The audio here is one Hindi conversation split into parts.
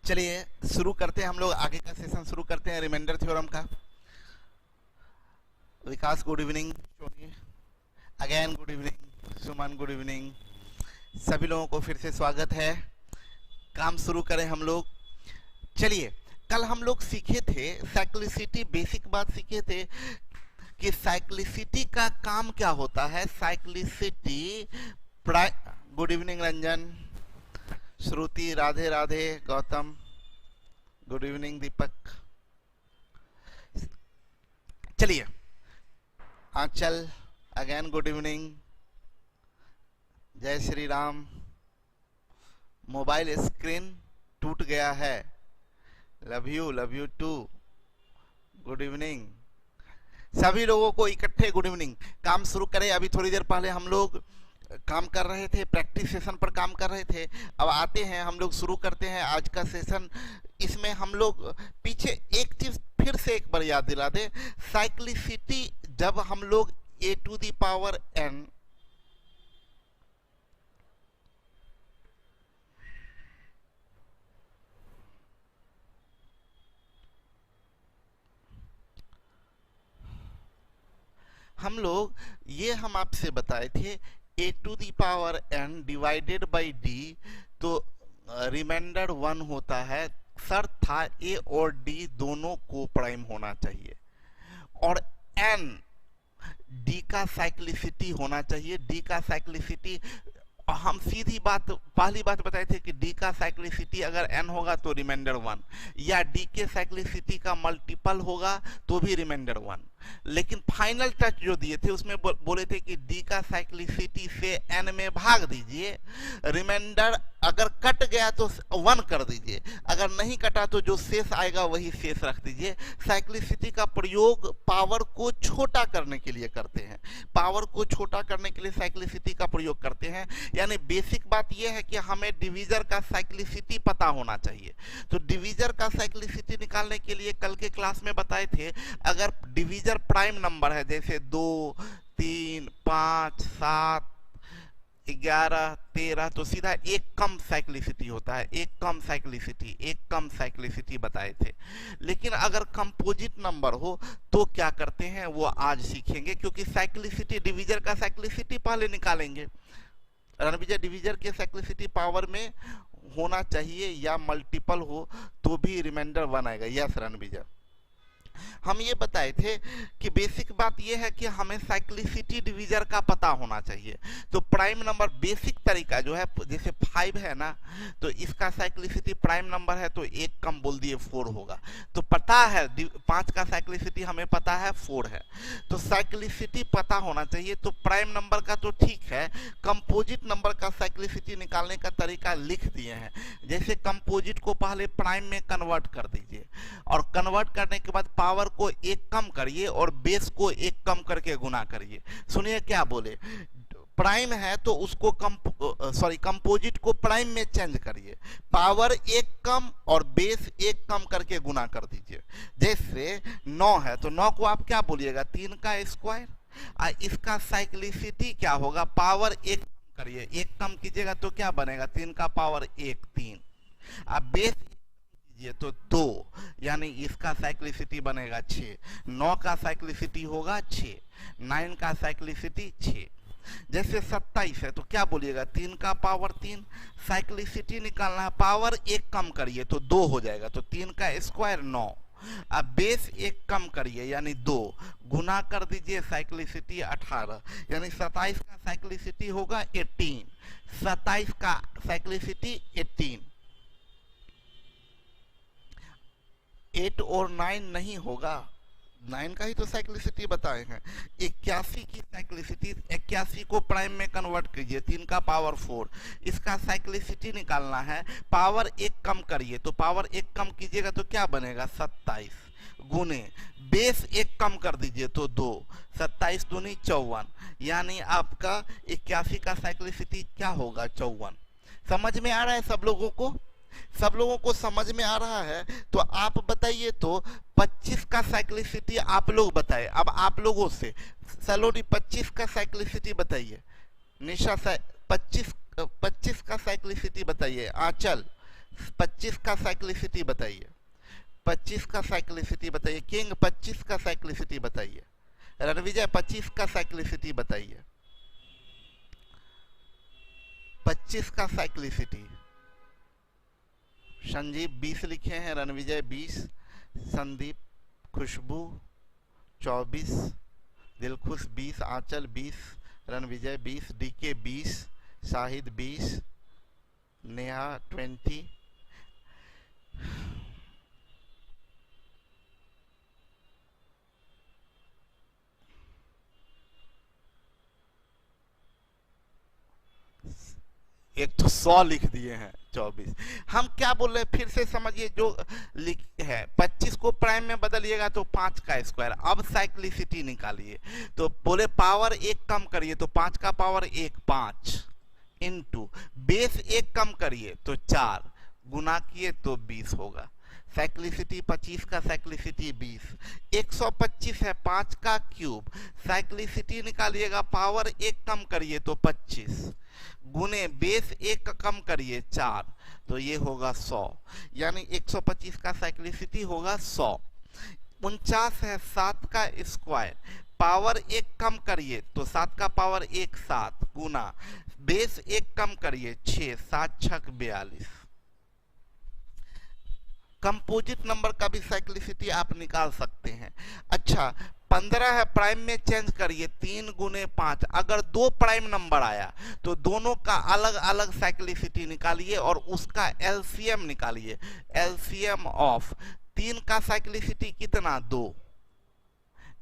चलिए शुरू करते हैं, हम लोग आगे का सेशन शुरू करते हैं रिमाइंडर थ्योरम का। Vikas good evening, again good evening, Suman good evening, सभी लोगों को फिर से स्वागत है। काम शुरू करें हम लोग। चलिए, कल हम लोग सीखे थे साइक्लिसिटी, बेसिक बात सीखे थे कि साइक्लिसिटी का काम क्या होता है। साइक्लिसिटी गुड इवनिंग रंजन, श्रुति, राधे राधे, गौतम गुड इवनिंग, दीपक। चलिए, आंचल अगेन गुड इवनिंग, जय श्री राम। मोबाइल स्क्रीन टूट गया है, love you too, good evening. सभी लोगों को इकट्ठे गुड इवनिंग। काम शुरू करें। अभी थोड़ी देर पहले हम लोग काम कर रहे थे, प्रैक्टिस सेशन पर काम कर रहे थे। अब आते हैं हम लोग, शुरू करते हैं आज का सेशन। इसमें हम लोग पीछे एक चीज फिर से एक बार याद दिला दे। साइक्लिसिटी जब हम लोग a to the power n हम लोग ये हम आपसे बताए थे a to the power n divided by d, तो रिमाइंडर 1 होता है। शर्त था a और d दोनों को प्राइम होना चाहिए और n d का साइक्लिसिटी होना चाहिए। d का साइक्लिसिटी हम सीधी बात, पहली बात बताए थे कि d का साइक्लिसिटी अगर n होगा तो रिमाइंडर 1, या d के साइक्लिसिटी का मल्टीपल होगा तो भी रिमाइंडर 1। लेकिन फाइनल टच जो दिए थे उसमें बोले थे कि d का साइक्लिसिटी से n में भाग दीजिए, रिमाइंडर अगर कट गया तो 1 कर दीजिए, अगर नहीं कटा तो जो शेष आएगा वही शेष रख दीजिए। साइक्लिसिटी का प्रयोग पावर को छोटा करने के लिए करते हैं, पावर को छोटा करने के लिए साइक्लिसिटी का प्रयोग करते हैं। यानी बेसिक बात यह है कि हमें डिवीजर का साइक्लिसिटी पता होना चाहिए। तो डिवीजर का साइक्लिसिटी निकालने के लिए कल के क्लास में बताए थे, अगर डिवीजर प्राइम नंबर है जैसे 2, 3, 5, 7, 11, 13, तो सीधा एक कम साइक्लिसिटी होता है। एक कम साइक्लिसिटी बताए थे। लेकिन अगर कंपोजिट नंबर हो तो क्या करते हैं वो आज सीखेंगे, क्योंकि साइक्लिसिटी, डिवीजर का साइक्लिसिटी पहले निकालेंगे। रणविजय, डिवीजर के साइक्लिसिटी पावर में होना चाहिए या मल्टीपल हो तो भी रिमाइंडर 1 आएगा। यस रणविजय, हम ये बताए थे कि बेसिक बात ये है कि हमें साइक्लिसिटी डिवीजर का पता होना चाहिए। तो प्राइम नंबर बेसिक तरीका जो है, जैसे 5 है ना, तो इसका साइक्लिसिटी प्राइम नंबर है तो एक कम बोल दिए 4 होगा। तो पता है 5 का साइक्लिसिटी हमें पता है 4 है, तो साइक्लिसिटी पता होना चाहिए। तो प्राइम नंबर का तो ठीक है, कंपोजिट नंबर का साइक्लिसिटी निकालने का तरीका लिख दिए हैं। जैसे कंपोजिट को पहले प्राइम में कन्वर्ट कर दीजिए और कन्वर्ट करने के बाद पावर को एक कम करिए और बेस को एक कम करके गुना करिए। सुनिए क्या बोले, प्राइम है तो उसको कंपोजिट को प्राइम में चेंज करिए, पावर एक कम और बेस एक कम करके गुना कर दीजिए। जैसे 9 है तो 9 को आप क्या बोलिएगा, 3 का स्क्वायर। इसका साइक्लिसिटी क्या होगा, पावर एक कम करिए, एक कम कीजिएगा तो क्या बनेगा, 3 का पावर 1, 3। अब बेस ये तो 2, यानी इसका साइक्लिसिटी बनेगा 6। 9 का साइक्लिसिटी होगा 6, 9 का साइक्लिसिटी 6। जैसे 27 है तो क्या बोलिएगा, 3 का पावर 3। साइक्लिसिटी निकालना है, पावर एक कम करिए तो 2 हो जाएगा, तो 3 का स्क्वायर 9। अब बेस एक कम करिए यानी 2, गुना कर दीजिए, साइक्लिसिटी 18, यानी 27 का साइक्लिसिटी होगा 18। 27 का साइक्लिसिटी 18। 8 और 9 नहीं होगा, 9 का ही तो साइक्लिसिटी बताए हैं। 81 की साइक्लिसिटी, 81 को प्राइम में कन्वर्ट कीजिए, 3 का पावर 4। इसका साइक्लिसिटी निकालना है, पावर एक कम करिए, तो पावर एक कम कीजिएगा तो क्या बनेगा, 27 गुने बेस एक कम कर दीजिए तो 2, 27 दूनी 54, यानी आपका 81 का साइक्लिसिटी क्या होगा, 54। समझ में आ रहा है सब लोगों को? सब लोगों को समझ में आ रहा है? तो आप बताइए, तो 25 का साइक्लिसिटी आप लोग बताए। अब आप लोगों से सलोनी 25 का साइक्लिसिटी बताइए। निशा 25 का साइक्लिसिटी बताइए। आंचल 25 का साइक्लिसिटी बताइए, 25 का साइक्लिसिटी बताइए। किंग 25 का साइक्लिसिटी बताइए। रणविजय 25 का साइक्लिसिटी बताइए। 25 का साइक्लिसिटी। संजीव 20 लिखे हैं, रणविजय 20, संदीप, खुशबू 24, दिलखुश 20, आंचल 20, रणविजय 20, डीके 20, शाहिद 20, नेहा 20। एक तो 100 लिख दिए हैं, 24। हम क्या बोल रहे हैं फिर से समझिए, जो लिख है 25 को प्राइम में बदलिएगा तो 5 का स्क्वायर। अब साइक्लिसिटी निकालिए, तो बोले पावर एक कम करिए तो 5 का पावर 1 5 इंटू बेस एक कम करिए तो 4 गुना किए तो 20 होगा। साइक्लिसिटी 25 का साइक्लिसिटी 20, 125 है 5 का क्यूब। साइक्लिसिटी निकालिएगा, पावर एक कम करिए तो 25 गुने बेस एक कम करिए 4, तो ये होगा 100। यानी 125 का साइक्लिसिटी होगा 100। 49 है 7 का स्क्वायर, पावर एक कम करिए तो 7 का पावर 1 7 गुना बेस एक कम करिए 6 7 6 42। कंपोजिट नंबर का भी साइक्लिसिटी आप निकाल सकते हैं। अच्छा 15 है, प्राइम में चेंज करिए 3 गुने 5। अगर दो प्राइम नंबर आया तो दोनों का अलग अलग साइक्लिसिटी निकालिए और उसका एलसीएम निकालिए। एलसीएम ऑफ 3 का साइक्लिसिटी कितना 2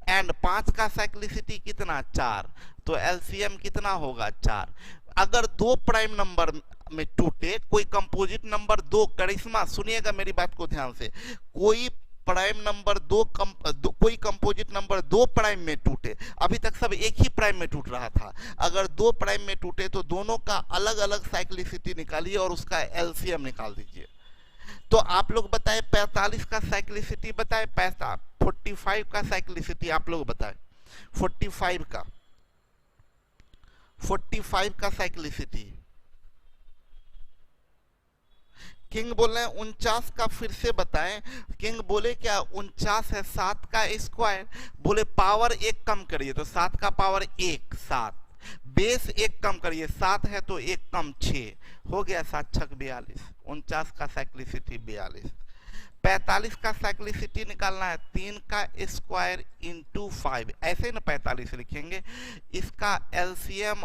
एंड 5 का साइक्लिसिटी कितना 4, तो एलसीएम कितना होगा 4। अगर दो प्राइम नंबर में टूटे कोई कंपोजिट नंबर, दो करिश्मा सुनिएगा मेरी बात को ध्यान से, कोई प्राइम नंबर कोई कंपोजिट नंबर दो प्राइम में टूटे, अभी तक सब एक ही प्राइम में टूट रहा था, अगर दो प्राइम में टूटे तो दोनों का अलग अलग साइक्लिसिटी निकालिए और उसका एलसीएम निकाल दीजिए। तो आप लोग बताए 45 का साइक्लिसिटी बताए, 45 का साइक्लिसिटी आप लोग बताए, 45 का साइक्लिसिटी। किंग बोल रहे हैं 49 का फिर से बताएं। किंग बोले क्या 49 है 7 का स्क्वायर, बोले पावर एक कम करिए तो 7 का पावर 1 7, बेस एक कम करिए 7 है तो एक कम 6 हो गया 7 6 42। 49 का साइक्लिसिटी 42। 45 का साइक्लिसिटी निकालना है 3 का स्क्वायर इंटू 5, ऐसे ना 45 लिखेंगे। इसका एलसीएम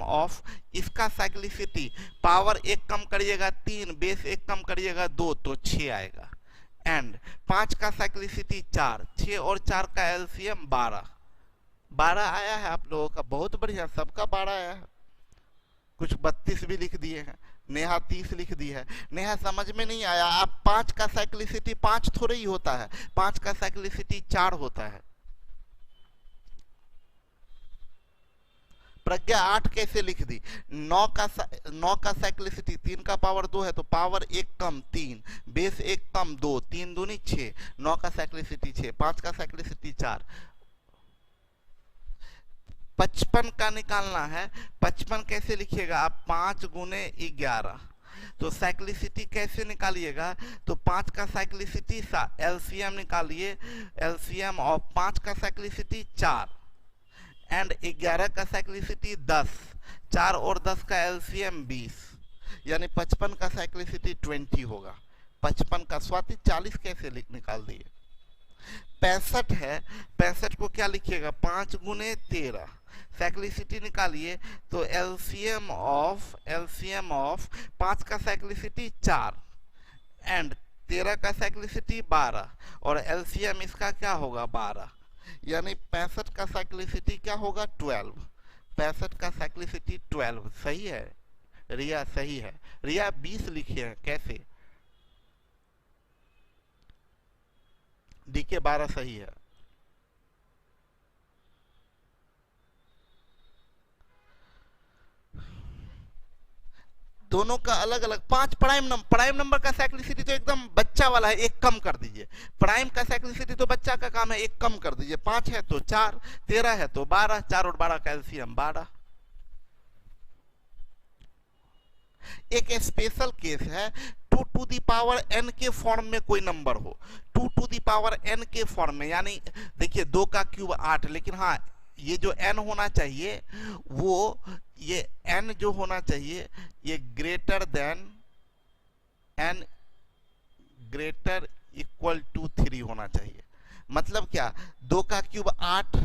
ऑफ इसका साइक्लिसिटी, पावर एक कम करिएगा 3, बेस एक कम करिएगा 2 तो 6 आएगा। एंड 5 का साइक्लिसिटी 4, 6 और 4 का एलसीएम 12 आया है आप लोगों का, बहुत बढ़िया, सबका 12 आया है। कुछ 32 भी लिख दिए हैं, नेहा 30 लिख दी है। नेहा समझ में नहीं आया, आप 5 का साइक्लिसिटी 5 थोड़ा ही होता है, 5 का साइक्लिसिटी 4 होता है। प्रज्ञा 8 कैसे लिख दी? 9 का साइक्लिसिटी 3 का पावर 2 है तो पावर एक कम 3, बेस एक कम 2, 3 दूनी 6, 9 का साइक्लिसिटी 6, 5 का साइक्लिसिटी 4। 55 का निकालना है, 55 कैसे लिखिएगा आप, 5 गुने 11, तो साइक्लिसिटी कैसे निकालिएगा, तो 5 का साइक्लिसिटी एलसीएम निकालिए, एलसीएम ऑफ 5 का साइक्लिसिटी 4 एंड 11 का साइक्लिसिटी 10, 4 और 10 का एलसीएम 20, यानी 55 का साइक्लिसिटी 20 होगा। 55 का स्वाति 40 कैसे निकाल दिए? 65 है, 65 को क्या लिखिएगा, 5 गुने 13, साइक्लिसिटी निकालिए तो एलसीएम ऑफ 5 का साइक्लिसिटी 4 एंड 13 का साइक्लिसिटी 12 और एलसीएम इसका क्या होगा 12, यानी 65 का साइक्लिसिटी क्या होगा 12। 65 का साइक्लिसिटी 12 सही है। रिया सही है, रिया 20 लिखे हैं कैसे? डीके 12 सही है। दोनों का अलग अलग 5 प्राइम नंबर का साइक्लिसिटी तो एकदम बच्चा वाला है, एक कम कर दीजिए। प्राइम का साइक्लिसिटी तो बच्चा का काम है, एक कम कर दीजिए। 5 है तो 4, 13 है तो 12, 4 और 12 का एलसीएम 12। एक स्पेशल केस है 2 टू दी पावर n के फॉर्म में कोई नंबर हो, 2 टू दी पावर n के फॉर्म में, यानी देखिए 2 का क्यूब 8, लेकिन हाँ ये जो n होना चाहिए वो ये n जो होना चाहिए ये greater than n greater equal to 3 होना चाहिए। मतलब क्या, 2 का क्यूब 8,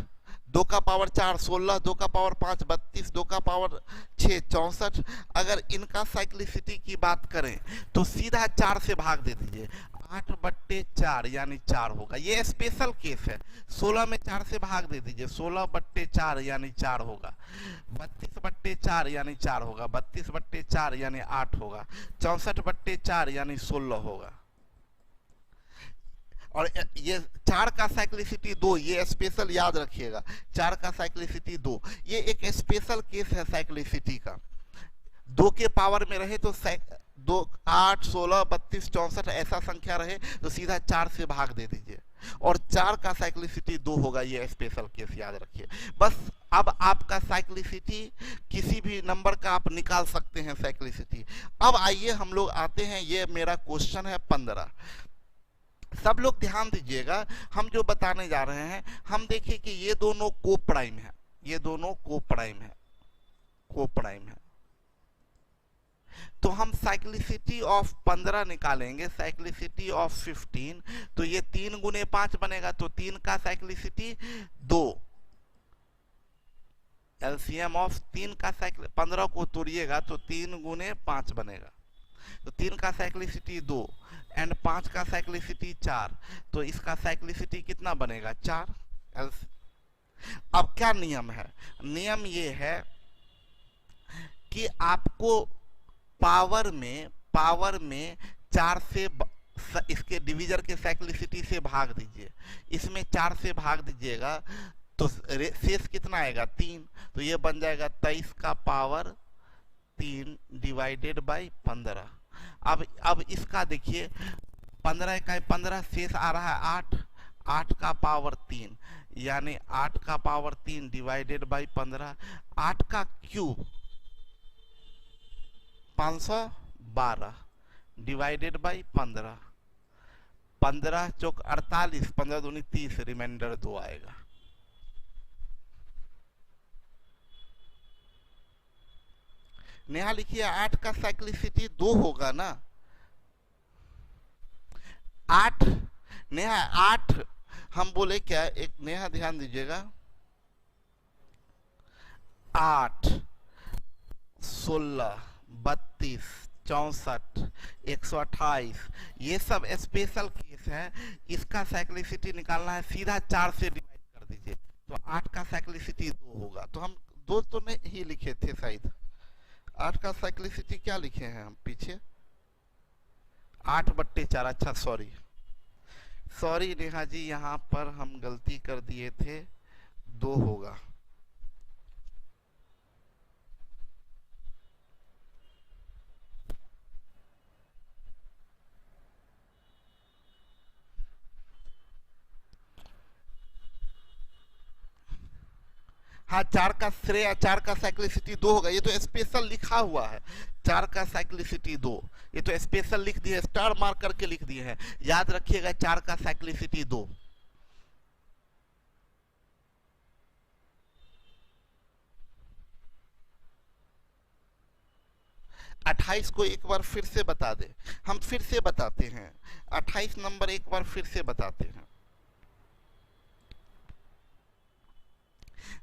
2 का पावर 4 16, 2 का पावर 5 32, 2 का पावर 6 64। अगर इनका साइक्लिसिटी की बात करें तो सीधा 4 से भाग दे दीजिए, 8/4 यानी 4 होगा। ये स्पेशल केस है। 16 में 4 से भाग दे दीजिए, 16/4 यानी 4 होगा। 32/4 यानी 4 होगा। 32/4 यानी 8 होगा। 64/4 यानी 16 होगा। और ये 4 का साइक्लिसिटी 2, ये स्पेशल याद रखिएगा, 4 का साइक्लिसिटी 2, ये एक स्पेशल केस है साइक्लिसिटी का। 2 के पावर में रहे तो 2 8 16 32 64 ऐसा संख्या रहे तो सीधा 4 से भाग दे दीजिए, और 4 का साइक्लिसिटी 2 होगा। ये स्पेशल केस याद रखिए बस। अब आपका साइक्लिसिटी किसी भी नंबर का आप निकाल सकते हैं साइक्लिसिटी। अब आइए हम लोग आते हैं, ये मेरा क्वेश्चन है 15। सब लोग ध्यान दीजिएगा, हम जो बताने जा रहे हैं, हम देखिए कि ये दोनों को प्राइम है, ये दोनों को प्राइम है, को प्राइम है। तो हम साइक्लिसिटी ऑफ 15 निकालेंगे, साइक्लिसिटी ऑफ 15, तो ये 3 गुने 5 बनेगा, तो 3 का साइक्लिसिटी 2। एलसीएम ऑफ 3 का 15 को तोड़िएगा तो 3 गुने 5 बनेगा, तो 3 का साइक्लिसिटी 2 एंड 5 का साइक्लिसिटी 4, तो इसका साइक्लिसिटी कितना बनेगा 4। अब क्या नियम है, नियम ये है कि आपको पावर में 4 से इसके डिवीजर के साइक्लिसिटी से भाग दीजिए, इसमें 4 से भाग दीजिएगा तो शेष कितना आएगा 3, तो ये बन जाएगा 23 का पावर 3 डिवाइडेड बाई 15। अब इसका देखिए 15 का 15 शेष आ रहा है 8, 8 का पावर 3 यानी 8 का पावर 3 डिवाइडेड बाई 15। 8 का क्यूब 512 डिवाइडेड बाई 15, 15 चौक 48, 15 दूनी 30, रिमाइंडर 2 आएगा। नेहा लिखिए 8 का साइक्लिसिटी 2 होगा ना। 8 नेहा 8 हम बोले क्या, एक नेहा ध्यान दीजिएगा, 8 16 32 64 128 ये सब स्पेशल केस है। इसका साइक्लिसिटी निकालना है, सीधा 4 से डिवाइड कर दीजिए तो 8 का साइक्लिसिटी 2 होगा। तो हम 2 तो नहीं ही लिखे थे शायद, 8 का साइक्लिसिटी क्या लिखे हैं हम पीछे 8/4। अच्छा सॉरी नेहा जी, यहाँ पर हम गलती कर दिए थे, 2 होगा। हाँ 4 का श्रेय 4 का साइक्लिसिटी 2 होगा, ये तो स्पेशल लिखा हुआ है 4 का साइक्लिसिटी 2, ये तो स्पेशल लिख दिए, स्टार मार्क करके लिख दिए हैं, याद रखिएगा 4 का साइक्लिसिटी 2। अट्ठाईस को एक बार फिर से बता दे, हम फिर से बताते हैं 28 नंबर एक बार फिर से बताते हैं।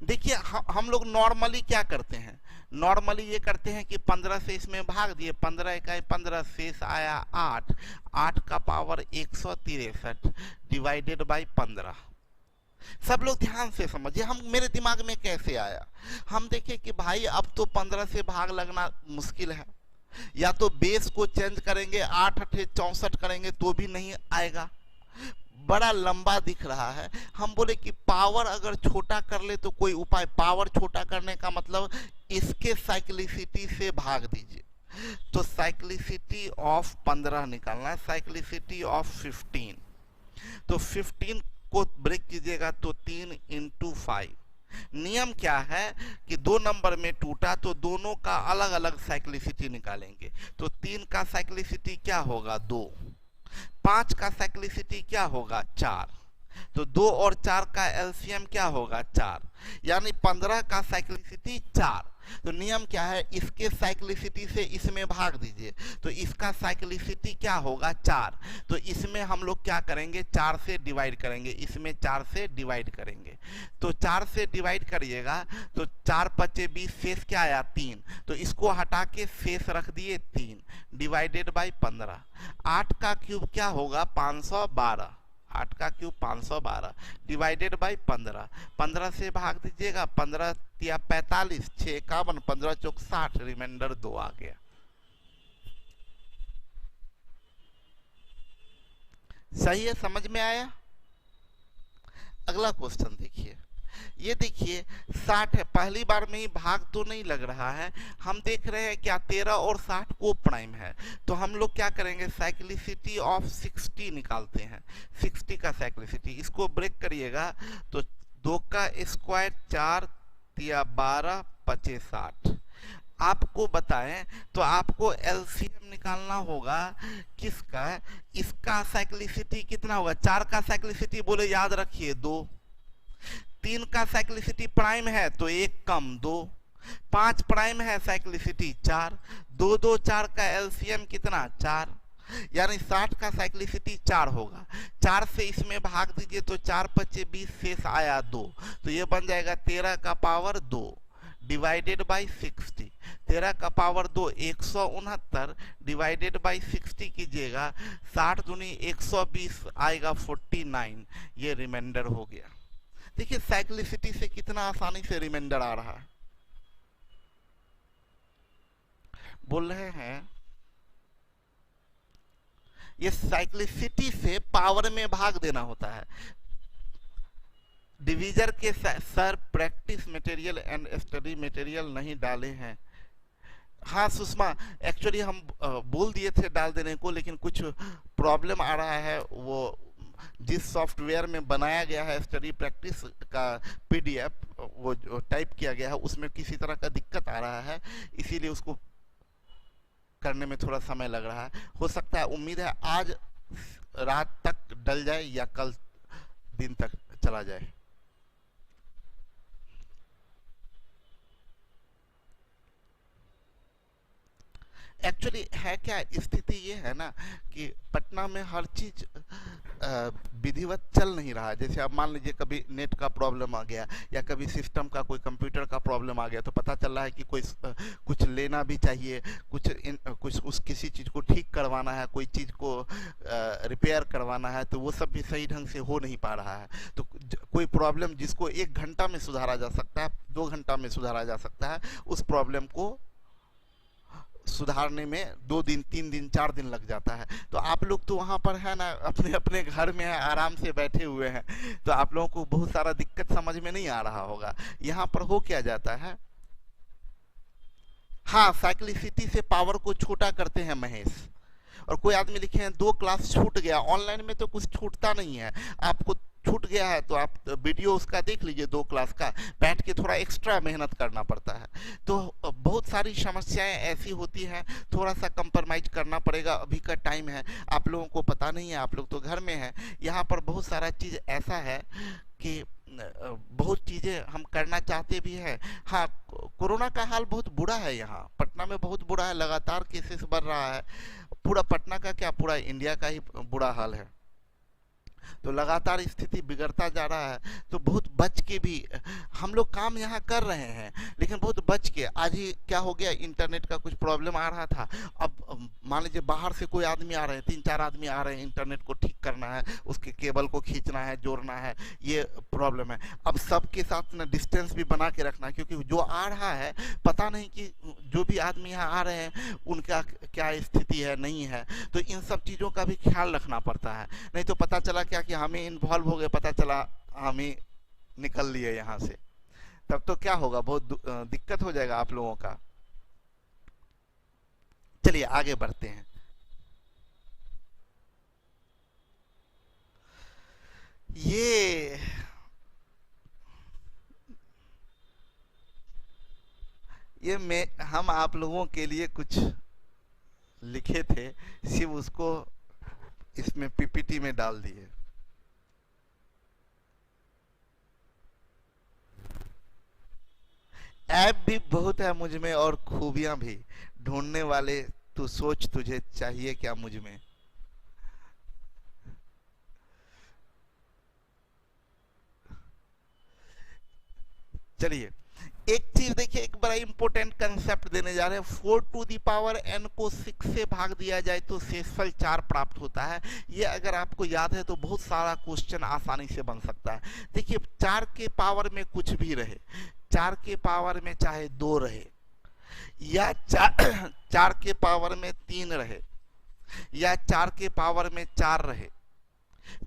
देखिए हम लोग नॉर्मली क्या करते हैं, नॉर्मली ये करते हैं कि 15 से इसमें भाग दिए, 15 इकाई 15 शेष आया 8, 8 का पावर 163 डिवाइडेड बाई 15। सब लोग ध्यान से समझिए, हम मेरे दिमाग में कैसे आया, हम देखें कि भाई अब तो 15 से भाग लगना मुश्किल है, या तो बेस को चेंज करेंगे 8 8 64 करेंगे तो भी नहीं आएगा, बड़ा लंबा दिख रहा है। हम बोले कि पावर अगर छोटा कर ले तो कोई उपाय, पावर छोटा करने का मतलब इसके साइक्लिसिटी से भाग दीजिए, तो साइक्लिसिटी ऑफ 15 निकालना है, साइक्लिसिटी ऑफ 15, तो 15 को ब्रेक कीजिएगा तो 3 × 5 नियम क्या है कि दो नंबर में टूटा तो दोनों का अलग अलग साइक्लिसिटी निकालेंगे। तो 3 का साइक्लिसिटी क्या होगा 2, 5 का साइक्लिसिटी क्या होगा 4, तो 2 और 4 का एलसीएम क्या होगा 4, यानी 15 का साइक्लिसिटी 4। तो नियम क्या है, इसके साइक्लिसिटी से इसमें भाग दीजिए, तो इसका साइक्लिसिटी क्या होगा 4। तो इसमें हम लोग क्या करेंगे 4 से डिवाइड करेंगे, इसमें 4 से डिवाइड करेंगे। तो 4 से डिवाइड करिएगा तो 4 पचे 20, शेष क्या आया 3, तो इसको हटा के शेष रख दिए 3 डिवाइडेड बाई 15। 8 का क्यूब क्या होगा 512, 8 का क्यूब 512 डिवाइडेड बाई 15। 15 से भाग दीजिएगा, 15 या 45, 6 51, 15 चौक 60, रिमाइंडर 2 आ गया। सही है, समझ में आया। अगला क्वेश्चन देखिए, ये देखिए 60 है, पहली बार में ही भाग तो नहीं लग रहा है। हम देख रहे हैं क्या 13 और 60 को प्राइम है, तो हम लोग क्या करेंगे साइक्लिसिटी ऑफ 60 निकालते हैं। 60 का साइक्लिसिटी, इसको ब्रेक करिएगा तो 2 का स्क्वायर 4 या 12 पचे 60। आपको बताएं तो आपको एलसीएम निकालना होगा किसका, इसका साइक्लिसिटी कितना होगा, 4 का साइक्लिसिटी बोले याद रखिए 2, 3 का साइक्लिसिटी प्राइम है तो 1 कम 2, 5 प्राइम है साइक्लिसिटी 4, 2 2 4 का एलसीएम कितना 4, यानी 60 का साइक्लिसिटी 4 होगा। 4 से इसमें भाग दीजिए तो 4 पचे 20, शेष आया 2, तो ये बन जाएगा 13 का पावर 2 डिवाइडेड बाई 60। 13 का पावर 2 169 डिवाइडेड बाई 60 कीजिएगा, 60 दूनी 120 आएगा 49, ये रिमाइंडर हो गया। देखिए साइक्लिसिटी से कितना आसानी से रिमाइंडर आ रहा है। बोल रहे हैं ये साइक्लिसिटी से पावर में भाग देना होता है। डिवीजर के sir practice material and study material नहीं डाले हैं। हाँ सुषमा, एक्चुअली हम बोल दिए थे डाल देने को, लेकिन कुछ प्रॉब्लम आ रहा है। वो जिस सॉफ्टवेयर में बनाया गया है स्टडी प्रैक्टिस का पीडीएफ, वो जो टाइप किया गया है उसमें किसी तरह का दिक्कत आ रहा है, इसीलिए उसको करने में थोड़ा समय लग रहा है। हो सकता है, उम्मीद है आज रात तक डल जाए या कल दिन तक चला जाए। एक्चुअली है क्या, स्थिति ये है ना कि पटना में हर चीज विधिवत चल नहीं रहा है। जैसे अब मान लीजिए कभी नेट का प्रॉब्लम आ गया या कभी सिस्टम का कोई कंप्यूटर का प्रॉब्लम आ गया, तो पता चल रहा है कि कोई कुछ लेना भी चाहिए, कुछ उस किसी चीज़ को ठीक करवाना है, कोई चीज़ को रिपेयर करवाना है, तो वो सब भी सही ढंग से हो नहीं पा रहा है। तो कोई प्रॉब्लम जिसको 1 घंटा में सुधारा जा सकता है, 2 घंटा में सुधारा जा सकता है, उस प्रॉब्लम को सुधारने में 2 दिन 3 दिन 4 दिन लग जाता है। तो आप लोग तो वहाँ पर है ना, अपने अपने घर में है, आराम से बैठे हुए हैं, तो आप लोगों को बहुत सारा दिक्कत समझ में नहीं आ रहा होगा। यहाँ पर हो क्या जाता है, हाँ साइक्लिसिटी से पावर को छोटा करते हैं महेश। और कोई आदमी लिखे हैं 2 क्लास छूट गया, ऑनलाइन में तो कुछ छूटता नहीं है। आपको छूट गया है तो आप वीडियो उसका देख लीजिए 2 क्लास का, बैठ के थोड़ा एक्स्ट्रा मेहनत करना पड़ता है। तो बहुत सारी समस्याएं ऐसी होती हैं, थोड़ा सा कंप्रोमाइज करना पड़ेगा। अभी का टाइम है, आप लोगों को पता नहीं है, आप लोग तो घर में हैं। यहाँ पर बहुत सारा चीज़ ऐसा है कि बहुत चीज़ें हम करना चाहते भी हैं। हाँ, कोरोना का हाल बहुत बुरा है, यहाँ पटना में बहुत बुरा है, लगातार केसेस बढ़ रहा है। पूरा पटना का क्या, पूरा इंडिया का ही बुरा हाल है। तो लगातार स्थिति बिगड़ता जा रहा है। तो बहुत बच के भी हम लोग काम यहाँ कर रहे हैं, लेकिन बहुत बच के। आज ही क्या हो गया, इंटरनेट का कुछ प्रॉब्लम आ रहा था। अब मान लीजिए बाहर से कोई आदमी आ रहे हैं, 3-4 आदमी आ रहे हैं, इंटरनेट को ठीक करना है, उसके केबल को खींचना है, जोड़ना है, ये प्रॉब्लम है। अब सबके साथ ना डिस्टेंस भी बना के रखना है, क्योंकि जो आ रहा है पता नहीं कि जो भी आदमी यहाँ आ रहे हैं उनका क्या स्थिति है नहीं है। तो इन सब चीज़ों का भी ख्याल रखना पड़ता है, नहीं तो पता चला क्या कि हमें इन्वॉल्व हो गए, पता चला हम ही निकल लिए यहाँ से, तब तो क्या होगा, बहुत दिक्कत हो जाएगा आप लोगों का। चलिए आगे बढ़ते हैं। ये ये मैं हम आप लोगों के लिए कुछ लिखे थे, सिर्फ उसको इसमें पीपीटी में डाल दिए। ऐप भी बहुत है मुझ में और खूबियां भी, ढूंढने वाले तू सोच तुझे चाहिए क्या मुझ में। चलिए एक चीज देखिए, एक बड़ा इंपॉर्टेंट कंसेप्ट देने जा रहे हैं। 4 टू दी पावर n को 6 से भाग दिया जाए तो शेषफल 4 प्राप्त होता है। ये अगर आपको याद है तो बहुत सारा क्वेश्चन आसानी से बन सकता है। देखिए 4 के पावर में कुछ भी रहे, 4 के पावर में चाहे 2 रहे या 4 के पावर में 3 रहे या 4 के पावर में 4 रहे,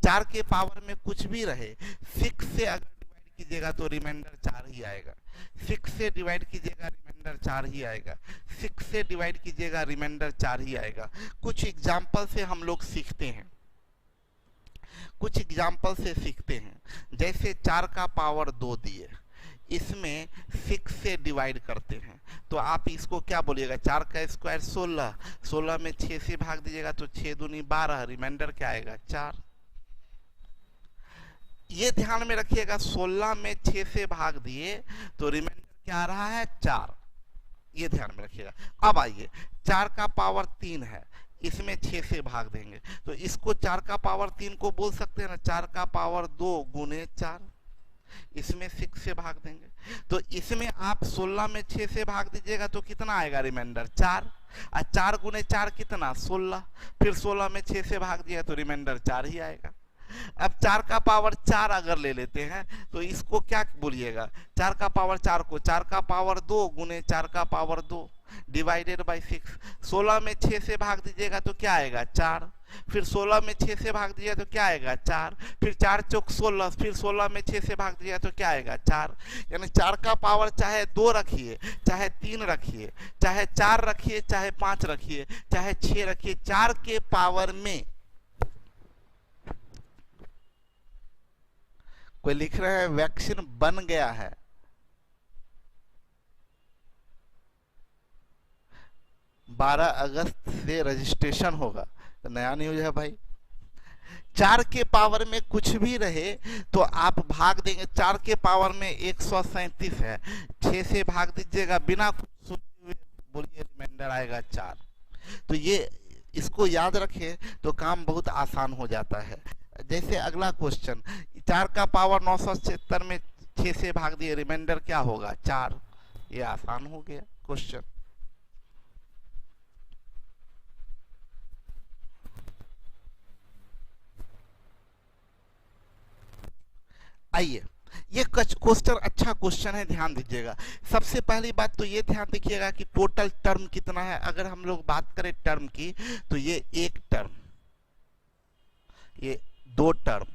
4 के पावर में कुछ भी रहे, 6 से अगर डिवाइड कीजिएगा तो रिमाइंडर 4 ही आएगा। 6 से डिवाइड कीजिएगा रिमाइंडर 4 ही आएगा। 6 से डिवाइड कीजिएगा रिमाइंडर 4 ही आएगा। कुछ एग्जाम्पल से हम लोग सीखते हैं, कुछ एग्जाम्पल से सीखते हैं। जैसे 4 का पावर 2 दिए, इसमें 6 से डिवाइड करते हैं तो आप इसको क्या बोलिएगा, 4 का स्क्वायर 16, 16 में 6 से भाग दीजिएगा तो 6 दूनी 12, रिमाइंडर क्या आएगा 4। ये ध्यान में रखिएगा, 16 में 6 से भाग दिए तो रिमाइंडर क्या आ रहा है 4, ये ध्यान में रखिएगा। अब आइए 4 का पावर 3 है, इसमें 6 से भाग देंगे तो इसको 4 का पावर 3 को बोल सकते हैं ना, 4 का पावर 2 गुने 4, इसमें 6 से भाग देंगे तो इसमें आप 16 में 6 से भाग दीजिएगा तो कितना आएगा रिमाइंडर 4, और 4 गुने 4 कितना 16, फिर 16 में 6 से भाग दिया तो रिमाइंडर 4 ही आएगा। अब 4 का पावर 4 अगर ले लेते हैं तो इसको क्या बोलिएगा, 4 का पावर 4 को 4 का पावर 2 गुने 4 का पावर 2 डिवाइडेड बाई 6, 16 में 6 से भाग दीजिएगा तो क्या आएगा 4, फिर 16 में 6 से भाग दिया तो क्या आएगा 4, फिर 4 चौक 16, फिर 16 में 6 से भाग दिया तो क्या आएगा 4। यानी 4 का पावर चाहे 2 रखिए, चाहे 3 रखिए, चाहे 4 रखिए, चाहे 5 रखिए, चाहे 6 रखिए, 4 के पावर में। कोई लिख रहे हैं वैक्सीन बन गया है, 12 अगस्त से रजिस्ट्रेशन होगा, तो नया न्यूज है भाई। 4 के पावर में कुछ भी रहे तो आप भाग देंगे, 4 के पावर में 137 है, 6 से भाग दीजिएगा बिना कुछ सोचे हुए, बोलिए रिमाइंडर आएगा 4। तो ये इसको याद रखें तो काम बहुत आसान हो जाता है। जैसे अगला क्वेश्चन, 4 का पावर 976 में 6 से भाग दिए, रिमाइंडर क्या होगा 4, ये आसान हो गया क्वेश्चन। आइए ये क्वेश्चन अच्छा क्वेश्चन है, ध्यान दीजिएगा। सबसे पहली बात तो ये ध्यान दीजिएगा कि टोटल टर्म कितना है। अगर हम लोग बात करें टर्म की तो ये 1 टर्म, ये 2 टर्म,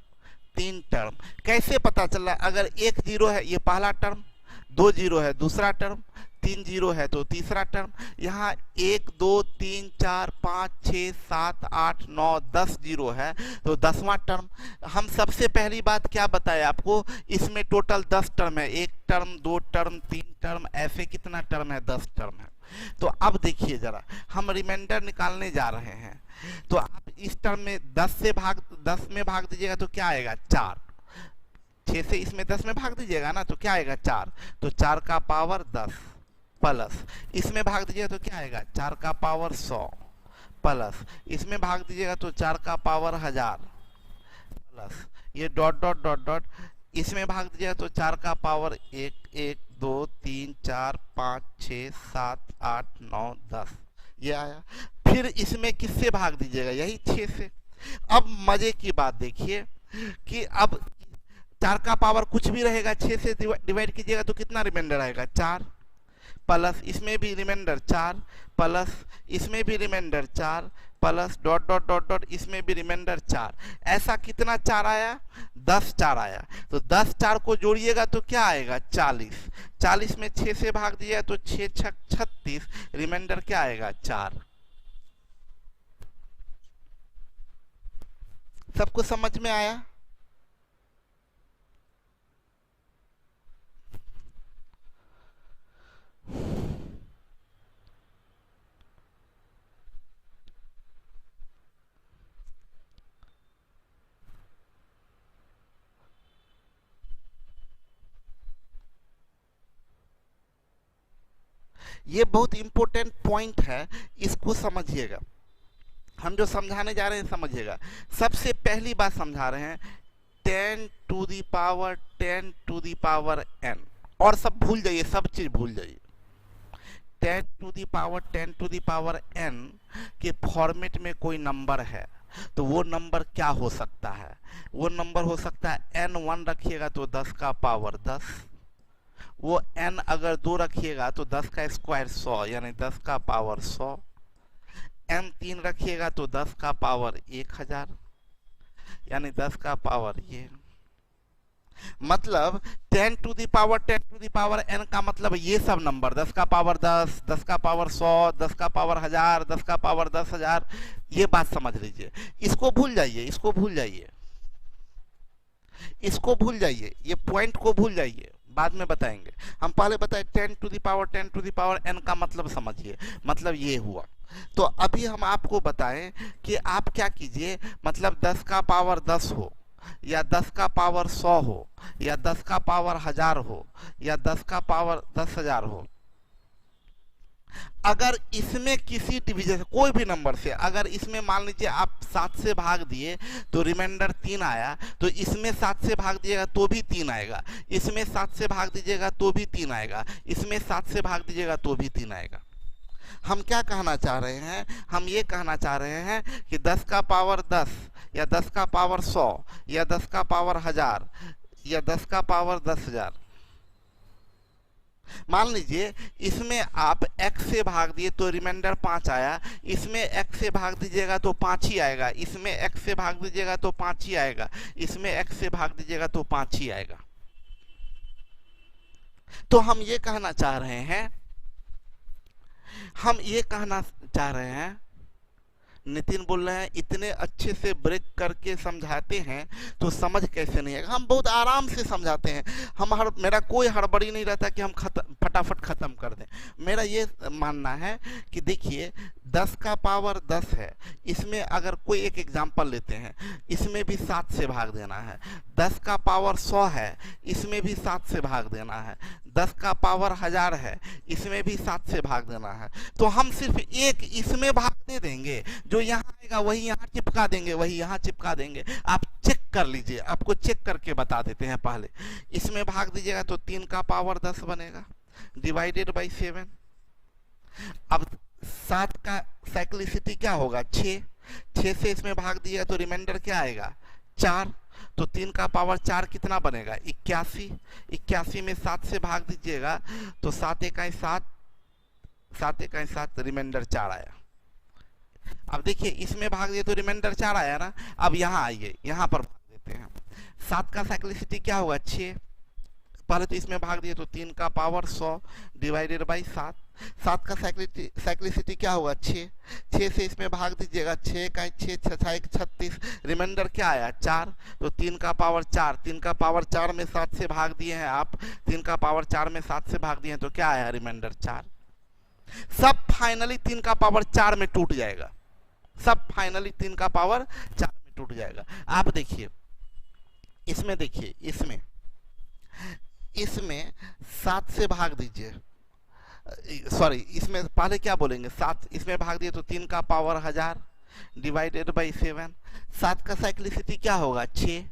3 टर्म। कैसे पता चल रहा है, अगर 1 0 है ये पहला टर्म, 2 0 है दूसरा टर्म, 3 0 है तो तीसरा टर्म। यहाँ 1 2 3 4 5 6 7 8 9 10 0 है तो 10वां टर्म। हम सबसे पहली बात क्या बताए आपको, इसमें टोटल 10 टर्म है, 1 टर्म 2 टर्म 3 टर्म, ऐसे कितना टर्म है 10 टर्म है। तो अब देखिए जरा, हम रिमाइंडर निकालने जा रहे हैं तो आप इस टर्म में 10 में भाग दीजिएगा तो क्या आएगा 4, 6 से इसमें 10 में भाग दीजिएगा ना तो क्या आएगा 4, तो 4 का पावर 10 प्लस इसमें भाग दीजिएगा तो क्या आएगा 4 का पावर 100 प्लस इसमें भाग दीजिएगा तो 4 का पावर 1000 प्लस ये डॉट डॉट डॉट डॉट इसमें भाग दीजिएगा तो 4 का पावर 1 1 2 3 4 5 6 7 8 9 10 ये आया। फिर इसमें किससे भाग दीजिएगा, यही 6 से। अब मजे की बात देखिए कि अब 4 का पावर कुछ भी रहेगा, 6 से डिवाइड कीजिएगा तो कितना रिमाइंडर आएगा 4 प्लस इसमें भी रिमाइंडर 4 प्लस इसमें भी reminder 4 plus dot dot dot dot इसमें भी रिमाइंडर 4। ऐसा कितना 4 आया, 10 4 आया। तो 10 4 को जोड़िएगा तो क्या आएगा 40, 40 में 6 से भाग दिया तो 6 6 36, रिमाइंडर क्या आएगा 4। सबको समझ में आया। ये बहुत इंपॉर्टेंट पॉइंट है, इसको समझिएगा। हम जो समझाने जा रहे हैं समझिएगा। सबसे पहली बात समझा रहे हैं 10 to the power 10 to the power n, और सब भूल जाइए, सब चीज भूल जाइए। 10 to the power 10 to the power n के फॉर्मेट में कोई नंबर है तो वो नंबर क्या हो सकता है? वो नंबर हो सकता है n1 रखिएगा तो 10 का पावर 10, वो n अगर 2 रखिएगा तो 10 का स्क्वायर 100 यानी 10 का पावर 100, n3 रखिएगा तो 10 का पावर 1000 यानी 10 का पावर ये। मतलब 10 to the power 10 to the power n का मतलब ये सब नंबर 10 का पावर 10, 10 का पावर 100, 10 का पावर 1000, 10 का पावर 10,000, ये बात समझ लीजिए। इसको भूल जाइए, इसको भूल जाइए, इसको भूल जाइए, ये पॉइंट को भूल जाइए, बाद में बताएंगे। हम पहले बताए 10 to the power 10 to the power n का मतलब समझिए, मतलब ये हुआ। तो अभी हम आपको बताएं कि आप क्या कीजिए, मतलब 10 का पावर 10 हो या 10 का पावर 100 हो या 10 का पावर 1000 हो या 10 का पावर 10,000 हो, अगर इसमें किसी डिवीजन से कोई भी नंबर से अगर इसमें मान लीजिए आप 7 से भाग दिए तो रिमाइंडर 3 आया, तो इसमें 7 से भाग दिएगा तो भी 3 आएगा, इसमें 7 से भाग दीजिएगा तो भी 3 आएगा, इसमें 7 से भाग दीजिएगा तो भी 3 आएगा। हम क्या कहना चाह रहे हैं? हम ये कहना चाह रहे हैं कि 10 का पावर 10 या 10 का पावर 100 या 10 का पावर 1000 या 10 का पावर 10,000, मान लीजिए इसमें आप x से भाग दिए तो रिमाइंडर 5 आया, इसमें x से भाग दीजिएगा तो 5 ही आएगा, इसमें x से भाग दीजिएगा तो 5 ही आएगा, इसमें x से भाग दीजिएगा तो 5 ही आएगा। तो हम ये कहना चाह रहे हैं, हम ये कहना चाह रहे हैं, नितिन बोल रहे हैं इतने अच्छे से ब्रेक करके समझाते हैं तो समझ कैसे नहीं आएगा? हम बहुत आराम से समझाते हैं, मेरा कोई हड़बड़ी नहीं रहता कि हम फटाफट ख़त्म कर दें। मेरा ये मानना है कि देखिए 10 का पावर 10 है, इसमें अगर कोई एक एग्जांपल लेते हैं, इसमें भी 7 से भाग देना है। 10 का पावर 100 है, इसमें भी 7 से भाग देना है। 10 का पावर 1000 है, इसमें भी 7 से भाग देना है। तो हम सिर्फ एक इसमें भाग दे देंगे, जो यहाँ आएगा वही यहाँ चिपका देंगे, वही यहाँ चिपका देंगे। आप चेक कर लीजिए, आपको चेक करके बता देते हैं। पहले इसमें भाग दीजिएगा तो 3 का पावर 10 बनेगा डिवाइडेड बाई 7। अब 7 का साइक्लिसिटी क्या होगा? 6। 6 से इसमें भाग दिया तो रिमाइंडर क्या आएगा? 4। तो 3 का पावर 4 कितना बनेगा? 81। 81 में 7 से भाग दीजिएगा तो 7 इकाई 7, 7 इकाई 7, रिमाइंडर 4 आया। अब देखिए इसमें भाग दिए तो रिमाइंडर 4 आया ना। अब यहाँ आइए, यहाँ पर भाग देते हैं। 7 का साइक्लिसिटी क्या होगा? 6। पहले तो इसमें भाग दिए तो 3 का पावर 100 डिवाइडेड बाई 7। 7 का साइक्लिसिटी क्या होगा? 6। 6 से इसमें भाग दीजिएगा, 6 का 6, 6 36, रिमाइंडर क्या आया? 4। तो 3 का पावर 4, 3 का पावर 4 में 7 से भाग दिए हैं आप, 3 का पावर 4 में 7 से भाग दिए हैं तो क्या आया? रिमाइंडर 4। सब फाइनली 3 का पावर 4 में टूट जाएगा, सब फाइनली 3 का पावर 4 में टूट जाएगा। आप देखिए इसमें, देखिए इसमें 7 से भाग दीजिए, सॉरी इसमें पहले क्या बोलेंगे? 7 इसमें भाग दिए तो 3 का पावर 1000 डिवाइडेड बाई 7। 7 का साइक्लिसिटी क्या होगा? 6।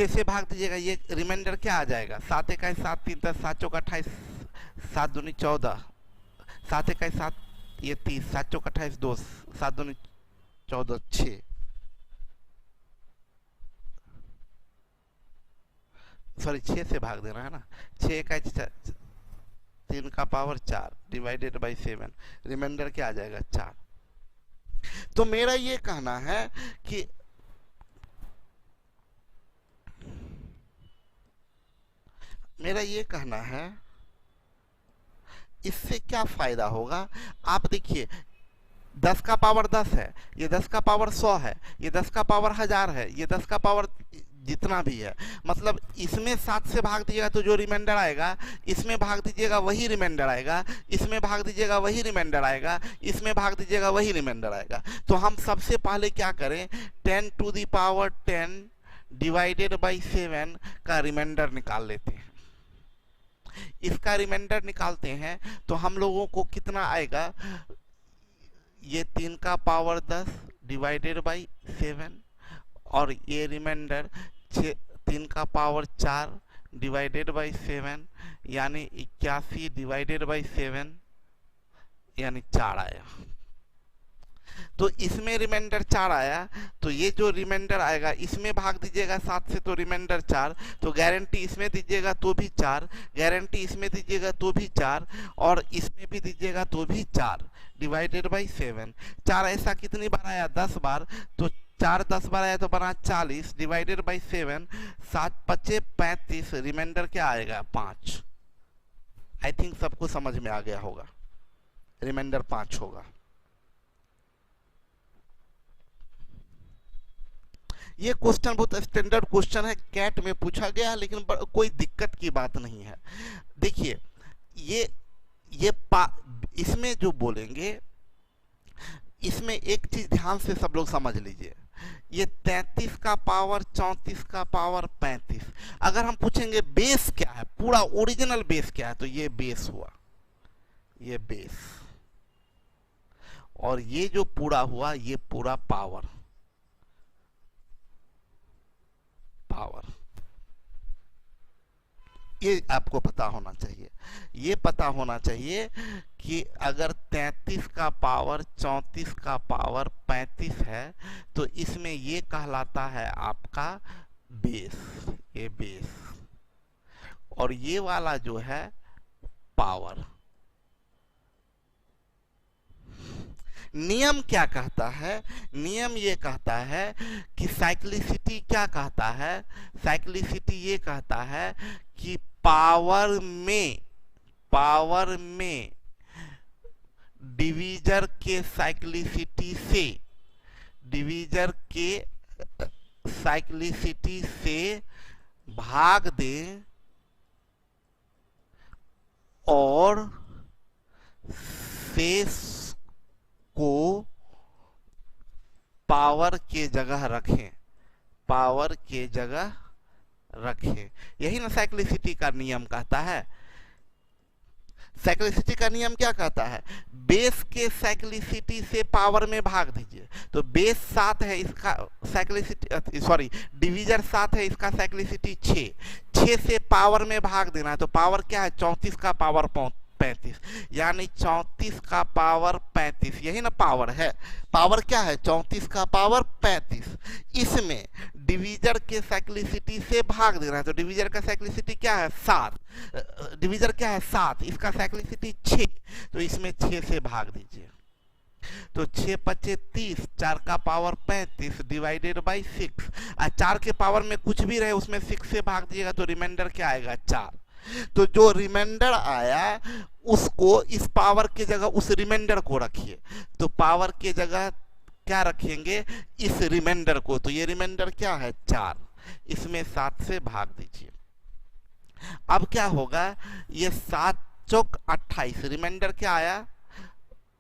से भाग दीजिएगा, ये रिमाइंडर क्या आ जाएगा? 7 इकाई 7, 3 10, 7 चौक 28, 7 दूनी 14, 7 इकाई 7 ये 30, 7 चौक 28, 2, 7 दूनी 14, 6। सॉरी 6 से भाग देना है ना। 6 इकाई 3 का पावर 4 डिवाइडेड बाई 7, रिमाइंडर क्या आ जाएगा? 4। तो मेरा ये कहना है कि इससे क्या फायदा होगा? आप देखिए 10 का पावर 10 है, ये 10 का पावर 100 है, ये 10 का पावर 1000 है, ये 10 का पावर जितना भी है, मतलब इसमें 7 से भाग दीजिएगा तो जो रिमाइंडर आएगा, इसमें भाग दीजिएगा वही रिमाइंडर आएगा, इसमें भाग दीजिएगा वही रिमाइंडर आएगा, इसमें भाग दीजिएगा वही रिमाइंडर आएगा। तो हम सबसे पहले क्या करें, 10 to the power 10 divided by 7 का रिमाइंडर निकाल लेते हैं। इसका रिमाइंडर निकालते हैं तो हम लोगों को कितना आएगा, ये 3 का पावर 10 डिवाइडेड बाई 7 और ये रिमाइंडर 3 का पावर 4 डिवाइडेड बाई 7 यानी 81 डिवाइडेड बाई 7 यानी 4 आया। तो इसमें रिमाइंडर 4 आया, तो ये जो रिमाइंडर आएगा इसमें भाग दीजिएगा 7 से तो रिमाइंडर 4, तो गारंटी इसमें दीजिएगा तो भी 4, गारंटी इसमें दीजिएगा तो भी 4 और इसमें भी दीजिएगा तो भी 4 डिवाइडेड बाई 7। 4 ऐसा कितनी बार आया, 10 बार, तो 4 10 बार आया तो बना 40 डिवाइडेड बाई 7, 7 पचे 35, रिमाइंडर क्या आएगा 5। आई थिंक सबको समझ में आ गया होगा, रिमाइंडर 5 होगा। ये क्वेश्चन बहुत स्टैंडर्ड क्वेश्चन है, कैट में पूछा गया, लेकिन कोई दिक्कत की बात नहीं है। देखिए ये इसमें जो बोलेंगे, इसमें एक चीज ध्यान से सब लोग समझ लीजिए, ये 33 का पावर 34 का पावर 35, अगर हम पूछेंगे बेस क्या है, पूरा ओरिजिनल बेस क्या है, तो ये बेस हुआ, ये बेस, और ये जो पूरा हुआ ये पूरा पावर। ये आपको पता होना चाहिए, ये पता होना चाहिए कि अगर 33 का पावर 34 का पावर 35 है तो इसमें ये कहलाता है आपका बेस, ये बेस, और ये वाला जो है पावर। नियम क्या कहता है, नियम ये कहता है कि साइक्लिसिटी क्या कहता है, साइक्लिसिटी ये कहता है कि पावर में डिवीजर के साइक्लिसिटी से, डिवीजर के साइक्लिसिटी से भाग दें और शेष को पावर के जगह रखें, पावर के जगह रखें। यही ना साइक्लिसिटी का नियम कहता है। साइक्लिसिटी का नियम क्या कहता है, बेस के साइक्लिसिटी से पावर में भाग दीजिए, तो बेस 7 है, इसका साइक्लिसिटी सॉरी डिवीजर 7 है, इसका साइक्लिसिटी 6 से पावर में भाग देना है, तो पावर क्या है 34 का पावर 35, यानी 34 का पावर 35, यही ना पावर है, पावर क्या है 34 का पावर 35। इसमें डिवीजर के साइक्लिसिटी से भाग देना है, तो डिवीजर का साइक्लिसिटी क्या है 7, डिवीजर क्या है 7, इसका साइक्लिसिटी 6, तो इसमें 6 से भाग दीजिए, तो 6 पचे 30, 4 का पावर 35 डिवाइडेड बाई 6, 4 के पावर में कुछ भी रहे उसमें 6 से भाग दीजिएगा तो रिमाइंडर क्या आएगा 4। तो जो रिमाइंडर आया उसको इस पावर के जगह उस रिमाइंडर को रखिए, तो पावर के जगह क्या रखेंगे, इस रिमाइंडर को, तो ये रिमाइंडर क्या है 4, इसमें 7 से भाग दीजिए। अब क्या होगा, ये 7 चौक 28, रिमाइंडर क्या आया,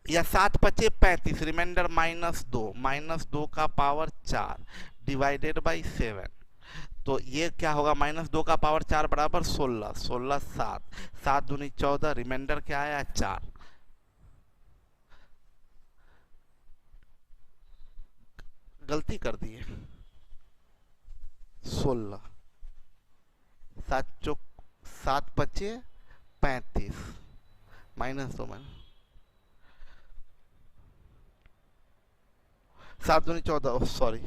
या 7 पचे 35, रिमाइंडर -2 का पावर 4 डिवाइडेड बाई 7, तो ये क्या होगा -2 का पावर 4 बराबर 16, 16 7 दूनी 14, रिमाइंडर क्या आया 4। गलती कर दिए, 16 7 पचे 35 -2 7 दूनी 14, सॉरी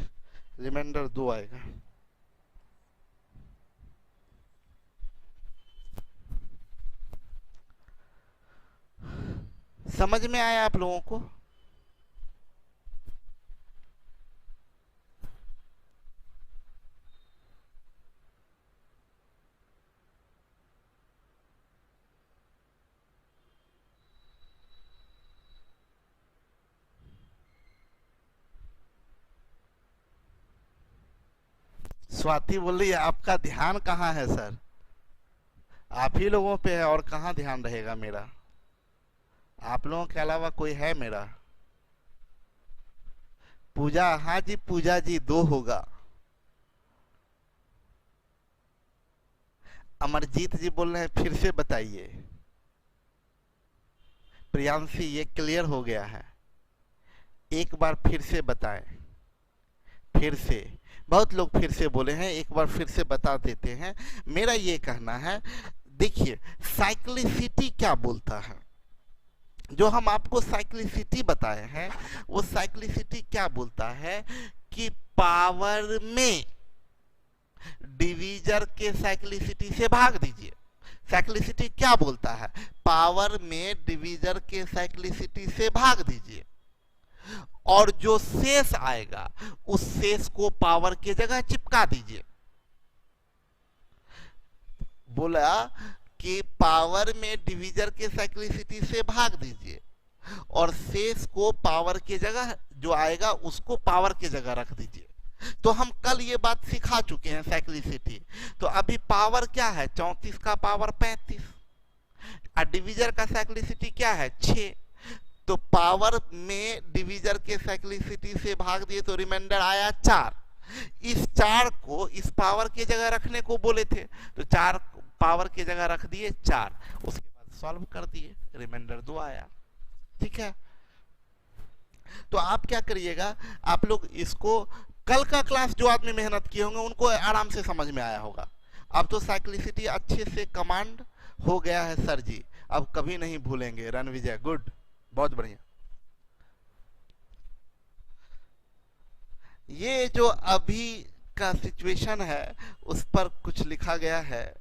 रिमाइंडर 2 आएगा। समझ में आया आप लोगों को? स्वाति बोल रही है आपका ध्यान कहाँ है सर? आप ही लोगों पे है और कहाँ ध्यान रहेगा मेरा? आप लोगों के अलावा कोई है मेरा? पूजा, हाँ जी पूजा जी, 2 होगा। अमरजीत जी बोल रहे हैं फिर से बताइए। प्रियांशी ये क्लियर हो गया है, एक बार फिर से बताएं। फिर से, बहुत लोग फिर से बोले हैं, एक बार फिर से बता देते हैं। मेरा ये कहना है, देखिए साइक्लिसिटी क्या बोलता है, जो हम आपको साइक्लिसिटी बताए हैं वो साइक्लिसिटी क्या बोलता है कि पावर में डिवीजर के साइक्लिसिटी से भाग दीजिए। साइक्लिसिटी क्या बोलता है? पावर में डिवीजर के साइक्लिसिटी से भाग दीजिए और जो शेष आएगा उस शेष को पावर की जगह चिपका दीजिए। बोला कि पावर में डिवीजर के साइक्लिसिटी से भाग दीजिए और शेष को पावर की जगह जो आएगा उसको पावर की जगह रख दीजिए। तो हम कल ये बात सिखा चुके हैं साइक्लिसिटी। तो अभी पावर क्या है? 34 का पावर 35 और डिवीजर का साइक्लिसिटी क्या है? 6। तो पावर में डिवीजर के साइक्लिसिटी से भाग दिए तो रिमाइंडर आया 4। इस 4 को इस पावर की जगह रखने को बोले थे, तो 4 पावर की जगह रख दिए 4, उसके बाद सॉल्व कर दिए, रिमाइंडर 2 आया। ठीक है, तो आप क्या करिएगा, आप लोग इसको कल का क्लास जो आदमी मेहनत किए होंगे उनको आराम से समझ में आया होगा। अब तो साइक्लिसिटी अच्छे से कमांड हो गया है सर जी, अब कभी नहीं भूलेंगे। रणविजय गुड, बहुत बढ़िया। ये जो अभी का सिचुएशन है उस पर कुछ लिखा गया है,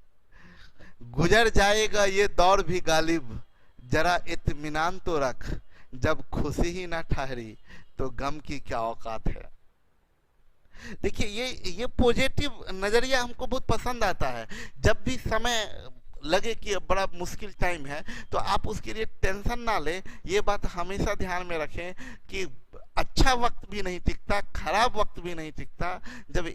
गुजर जाएगा ये दौर भी गालिब, जरा इत्मीनान तो रख, जब खुशी ही ना ठहरी तो गम की क्या औकात है। देखिए ये पॉजिटिव नजरिया हमको बहुत पसंद आता है। जब भी समय लगे कि बड़ा मुश्किल टाइम है तो आप उसके लिए टेंशन ना लें। ये बात हमेशा ध्यान में रखें कि अच्छा वक्त भी नहीं टिकता, खराब वक्त भी नहीं टिकता। जब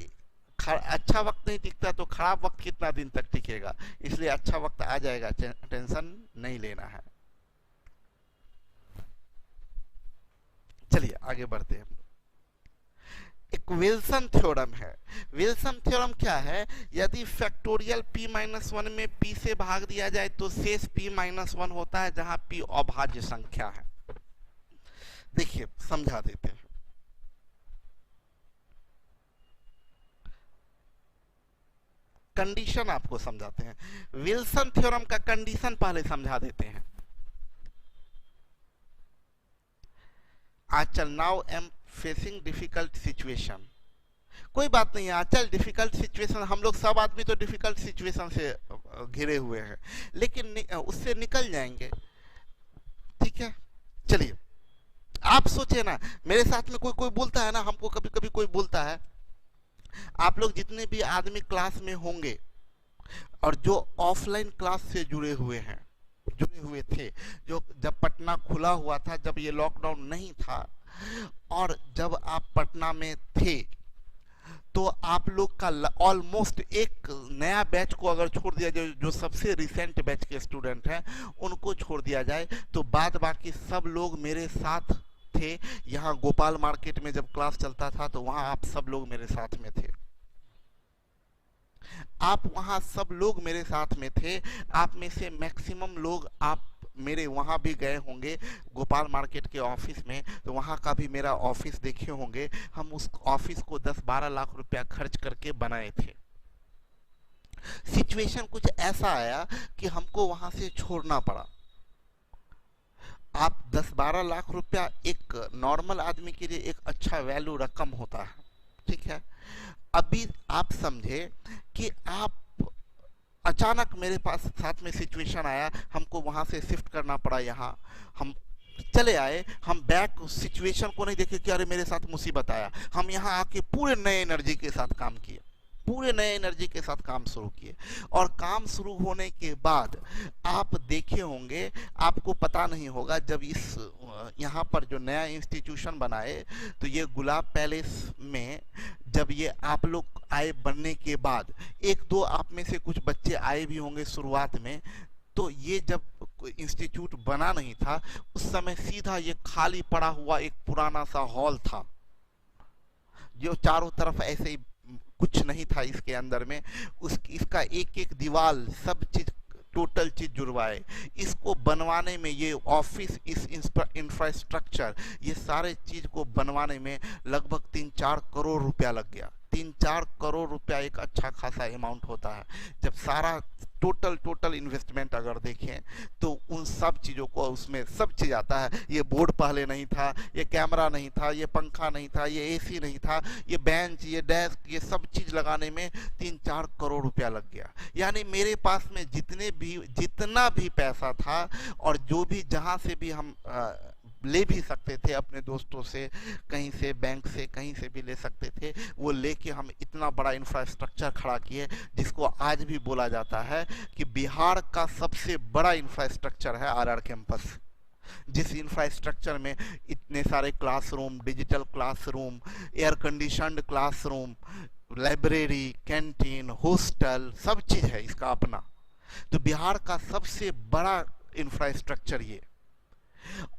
अच्छा वक्त नहीं टिकता तो खराब वक्त कितना दिन तक टिकेगा, इसलिए अच्छा वक्त आ जाएगा, टेंशन नहीं लेना है। चलिए आगे बढ़ते हैं। एक विल्सन थ्योरम है। विल्सन थ्योरम क्या है? यदि फैक्टोरियल p-1 में p से भाग दिया जाए तो शेष p-1 होता है, जहां p अभाज्य संख्या है। देखिए समझा देते हैं। कंडीशन आपको समझाते हैं। विल्सन थ्योरम का कंडीशन पहले समझा देते हैं। Achal, now am facing difficult situation. कोई बात नहीं है आचल, डिफिकल्ट सिचुएशन, हम लोग सब आदमी तो डिफिकल्ट सिचुएशन से घिरे हुए हैं, लेकिन उससे निकल जाएंगे। ठीक है, चलिए आप सोचे ना, मेरे साथ में कोई कोई बोलता है ना, हमको कभी कभी कोई बोलता है, आप लोग जितने भी आदमी क्लास में होंगे और जो ऑफलाइन क्लास से जुड़े हुए थे, जो जब पटना खुला हुआ था, जब ये लॉकडाउन नहीं था और जब आप पटना में थे, तो आप लोग का ऑलमोस्ट एक नया बैच को अगर छोड़ दिया जाए, जो सबसे रिसेंट बैच के स्टूडेंट हैं उनको छोड़ दिया जाए, तो बाद बाकी सब लोग मेरे साथ थे। यहाँ गोपाल मार्केट में जब क्लास चलता था तो वहाँ आप सब लोग मेरे साथ में थे। आप वहाँ सब लोग मेरे साथ में थे। आप में से मैक्सिमम लोग आप मेरे वहाँ भी गए होंगे गोपाल मार्केट के ऑफिस में, तो वहाँ का भी मेरा ऑफिस देखे होंगे। हम उस ऑफिस को 10-12 लाख रुपया खर्च करके बनाए थे। सिचुएशन कुछ ऐसा आया कि हमको वहाँ से छोड़ना पड़ा। आप 10-12 लाख रुपया एक नॉर्मल आदमी के लिए एक अच्छा वैल्यू रकम होता है। ठीक है, अभी आप समझे कि आप अचानक मेरे पास साथ में सिचुएशन आया, हमको वहां से शिफ्ट करना पड़ा। यहाँ हम चले आए, हम बैक सिचुएशन को नहीं देखे कि अरे मेरे साथ मुसीबत आया। हम यहाँ आके पूरे नए एनर्जी के साथ काम किए, पूरे नए एनर्जी के साथ काम शुरू किए। और काम शुरू होने के बाद आप देखे होंगे, आपको पता नहीं होगा, जब इस यहाँ पर जो नया इंस्टीट्यूशन बनाए तो ये गुलाब पैलेस में जब ये आप लोग आए बनने के बाद, एक दो आप में से कुछ बच्चे आए भी होंगे शुरुआत में, तो ये जब इंस्टीट्यूट बना नहीं था उस समय सीधा ये खाली पड़ा हुआ एक पुराना सा हॉल था, जो चारों तरफ ऐसे ही कुछ नहीं था इसके अंदर में। इसका एक एक दीवार सब चीज टोटल चीज जुड़वाए, इसको बनवाने में ये ऑफिस, इस इंफ्रास्ट्रक्चर, ये सारे चीज को बनवाने में लगभग 3-4 करोड़ रुपया लग गया। 3-4 करोड़ रुपया एक अच्छा खासा अमाउंट होता है। जब सारा टोटल इन्वेस्टमेंट अगर देखें तो उन सब चीज़ों को, उसमें सब चीज़ आता है। ये बोर्ड पहले नहीं था, ये कैमरा नहीं था, ये पंखा नहीं था, ये एसी नहीं था, ये बेंच, ये डेस्क, ये सब चीज़ लगाने में 3-4 करोड़ रुपया लग गया। यानी मेरे पास में जितना भी पैसा था और जो भी जहाँ से भी हम ले भी सकते थे, अपने दोस्तों से, कहीं से, बैंक से, कहीं से भी ले सकते थे, वो लेके हम इतना बड़ा इंफ्रास्ट्रक्चर खड़ा किए, जिसको आज भी बोला जाता है कि बिहार का सबसे बड़ा इंफ्रास्ट्रक्चर है आरआर कैंपस। जिस इंफ्रास्ट्रक्चर में इतने सारे classroom, digital classroom, air conditioned classroom, library, canteen, hostel, सब चीज़ है इसका अपना। तो बिहार का सबसे बड़ा इंफ्रास्ट्रक्चर ये,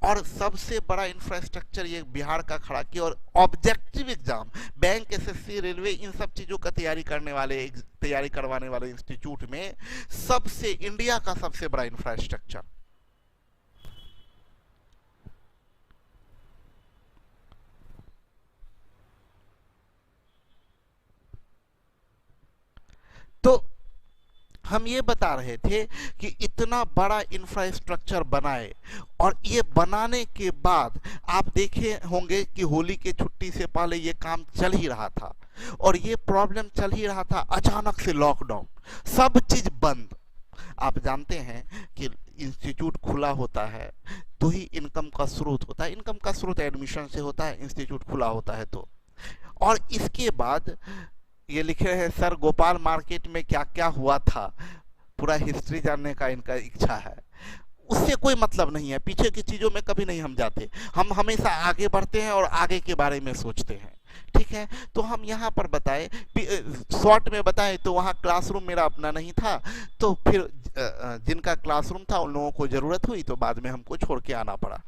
और सबसे बड़ा इंफ्रास्ट्रक्चर ये बिहार का खड़ा किया। और objective exam, bank, SSC, railway, इन सब चीजों का तैयारी करवाने वाले इंस्टीट्यूट में सबसे, इंडिया का सबसे बड़ा इंफ्रास्ट्रक्चर। तो हम ये बता रहे थे कि इतना बड़ा इंफ्रास्ट्रक्चर बनाए, और ये बनाने के बाद आप देखे होंगे कि होली के छुट्टी से पहले ये काम चल ही रहा था, और ये प्रॉब्लम चल ही रहा था। अचानक से लॉकडाउन, सब चीज बंद। आप जानते हैं कि इंस्टीट्यूट खुला होता है तो ही इनकम का स्रोत होता है। इनकम का स्रोत एडमिशन से होता है, इंस्टीट्यूट खुला होता है तो। और इसके बाद ये लिखे हैं सर गोपाल मार्केट में क्या क्या हुआ था, पूरा हिस्ट्री जानने का इनका इच्छा है। उससे कोई मतलब नहीं है, पीछे की चीज़ों में कभी नहीं हम जाते, हम हमेशा आगे बढ़ते हैं और आगे के बारे में सोचते हैं। ठीक है, तो हम यहाँ पर बताए, शॉर्ट में बताएं तो वहाँ क्लासरूम मेरा अपना नहीं था, तो फिर जिनका क्लासरूम था उन लोगों को ज़रूरत हुई तो बाद में हमको छोड़ के आना पड़ा।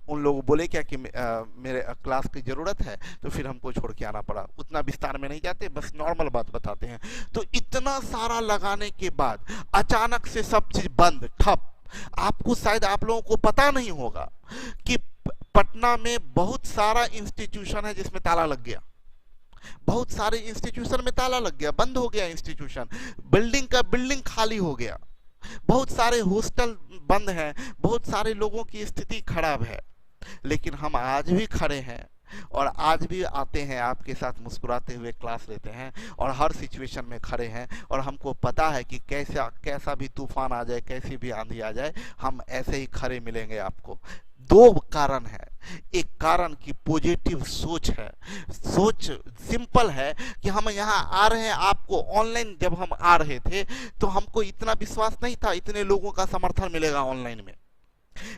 उन लोग बोले क्या कि मेरे क्लास की ज़रूरत है, तो फिर हमको छोड़ के आना पड़ा। उतना विस्तार में नहीं जाते, बस नॉर्मल बात बताते हैं। तो इतना सारा लगाने के बाद अचानक से सब चीज़ बंद, ठप। आपको शायद, आप लोगों को पता नहीं होगा कि पटना में बहुत सारा इंस्टीट्यूशन है जिसमें ताला लग गया। बहुत सारे इंस्टीट्यूशन में ताला लग गया, बंद हो गया इंस्टीट्यूशन, बिल्डिंग खाली हो गया। बहुत सारे हॉस्टल बंद हैं, बहुत सारे लोगों की स्थिति खराब है। लेकिन हम आज भी खड़े हैं और आज भी आते हैं, आपके साथ मुस्कुराते हुए क्लास लेते हैं और हर सिचुएशन में खड़े हैं। और हमको पता है कि कैसा भी तूफान आ जाए, कैसी भी आंधी आ जाए, हम ऐसे ही खड़े मिलेंगे आपको। दो कारण है। एक कारण की पॉजिटिव सोच है। सोच सिंपल है कि हम यहाँ आ रहे हैं, आपको ऑनलाइन जब हम आ रहे थे तो हमको इतना विश्वास नहीं था इतने लोगों का समर्थन मिलेगा ऑनलाइन में।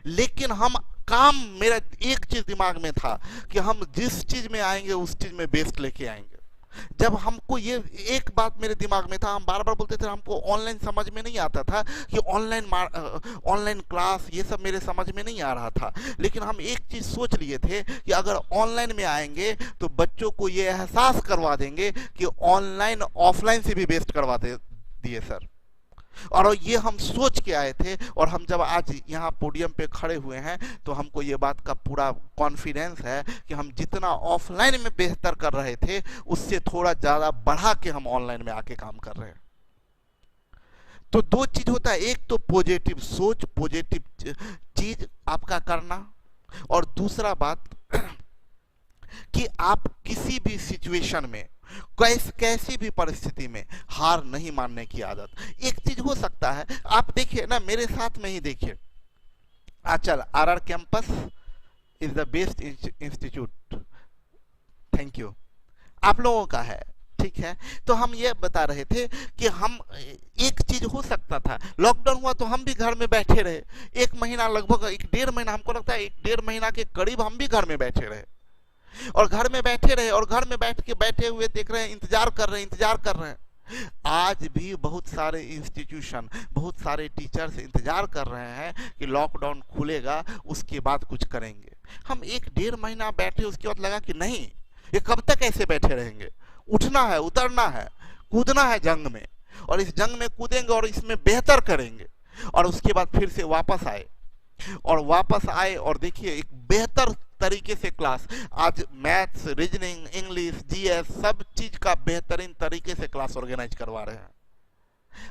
लेकिन मेरा एक चीज दिमाग में था कि हम जिस चीज में आएंगे उस चीज में बेस्ट लेके आएंगे। जब हमको ये एक बात मेरे दिमाग में था, हम बार बार बोलते थे, हमको ऑनलाइन समझ में नहीं आता था कि ऑनलाइन क्लास ये सब मेरे समझ में नहीं आ रहा था। लेकिन हम एक चीज सोच लिए थे कि अगर ऑनलाइन में आएंगे तो बच्चों को ये एहसास करवा देंगे कि ऑनलाइन ऑफलाइन से भी बेस्ट करवा दिए सर। और ये हम सोच के आए थे, और हम जब आज यहाँ पोडियम पे खड़े हुए हैं तो हमको ये बात का पूरा कॉन्फिडेंस है कि हम जितना ऑफलाइन में बेहतर कर रहे थे उससे थोड़ा ज़्यादा बढ़ा के हम ऑनलाइन में आके काम कर रहे हैं। तो दो चीज होता है, एक तो पॉजिटिव सोच, पॉजिटिव चीज आपका करना, और दूसरा बात कि आप किसी भी सिचुएशन में, कैसी भी परिस्थिति में हार नहीं मानने की आदत। एक चीज हो सकता है, आप देखिए ना, मेरे साथ में ही देखिए, Achal RR campus is the best institute, thank you, आप लोगों का है। ठीक है, तो हम ये बता रहे थे कि हम, एक चीज हो सकता था, लॉकडाउन हुआ तो हम भी घर में बैठे रहे, 1 महीना, लगभग 1-1.5 महीना, हमको लगता है 1-1.5 महीना के करीब हम भी घर में बैठे रहे। और घर में बैठे रहे, और घर में बैठे हुए देख रहे हैं, इंतजार कर रहे हैं, इंतजार कर रहे हैं। आज भी बहुत सारे इंस्टीट्यूशन, बहुत सारे टीचर्स इंतजार कर रहे हैं कि लॉकडाउन खुलेगा उसके बाद कुछ करेंगे। हम 1-1.5 महीना बैठे, उसके बाद लगा कि नहीं, ये कब तक ऐसे बैठे रहेंगे, उठना है, उतरना है, कूदना है जंग में, और इस जंग में कूदेंगे और इसमें बेहतर करेंगे। और उसके बाद फिर से वापस आए और देखिए एक बेहतर तरीके से क्लास, आज मैथ्स, रीजनिंग, इंग्लिश, जीएस सब चीज का बेहतरीन तरीके से क्लास ऑर्गेनाइज करवा रहे हैं।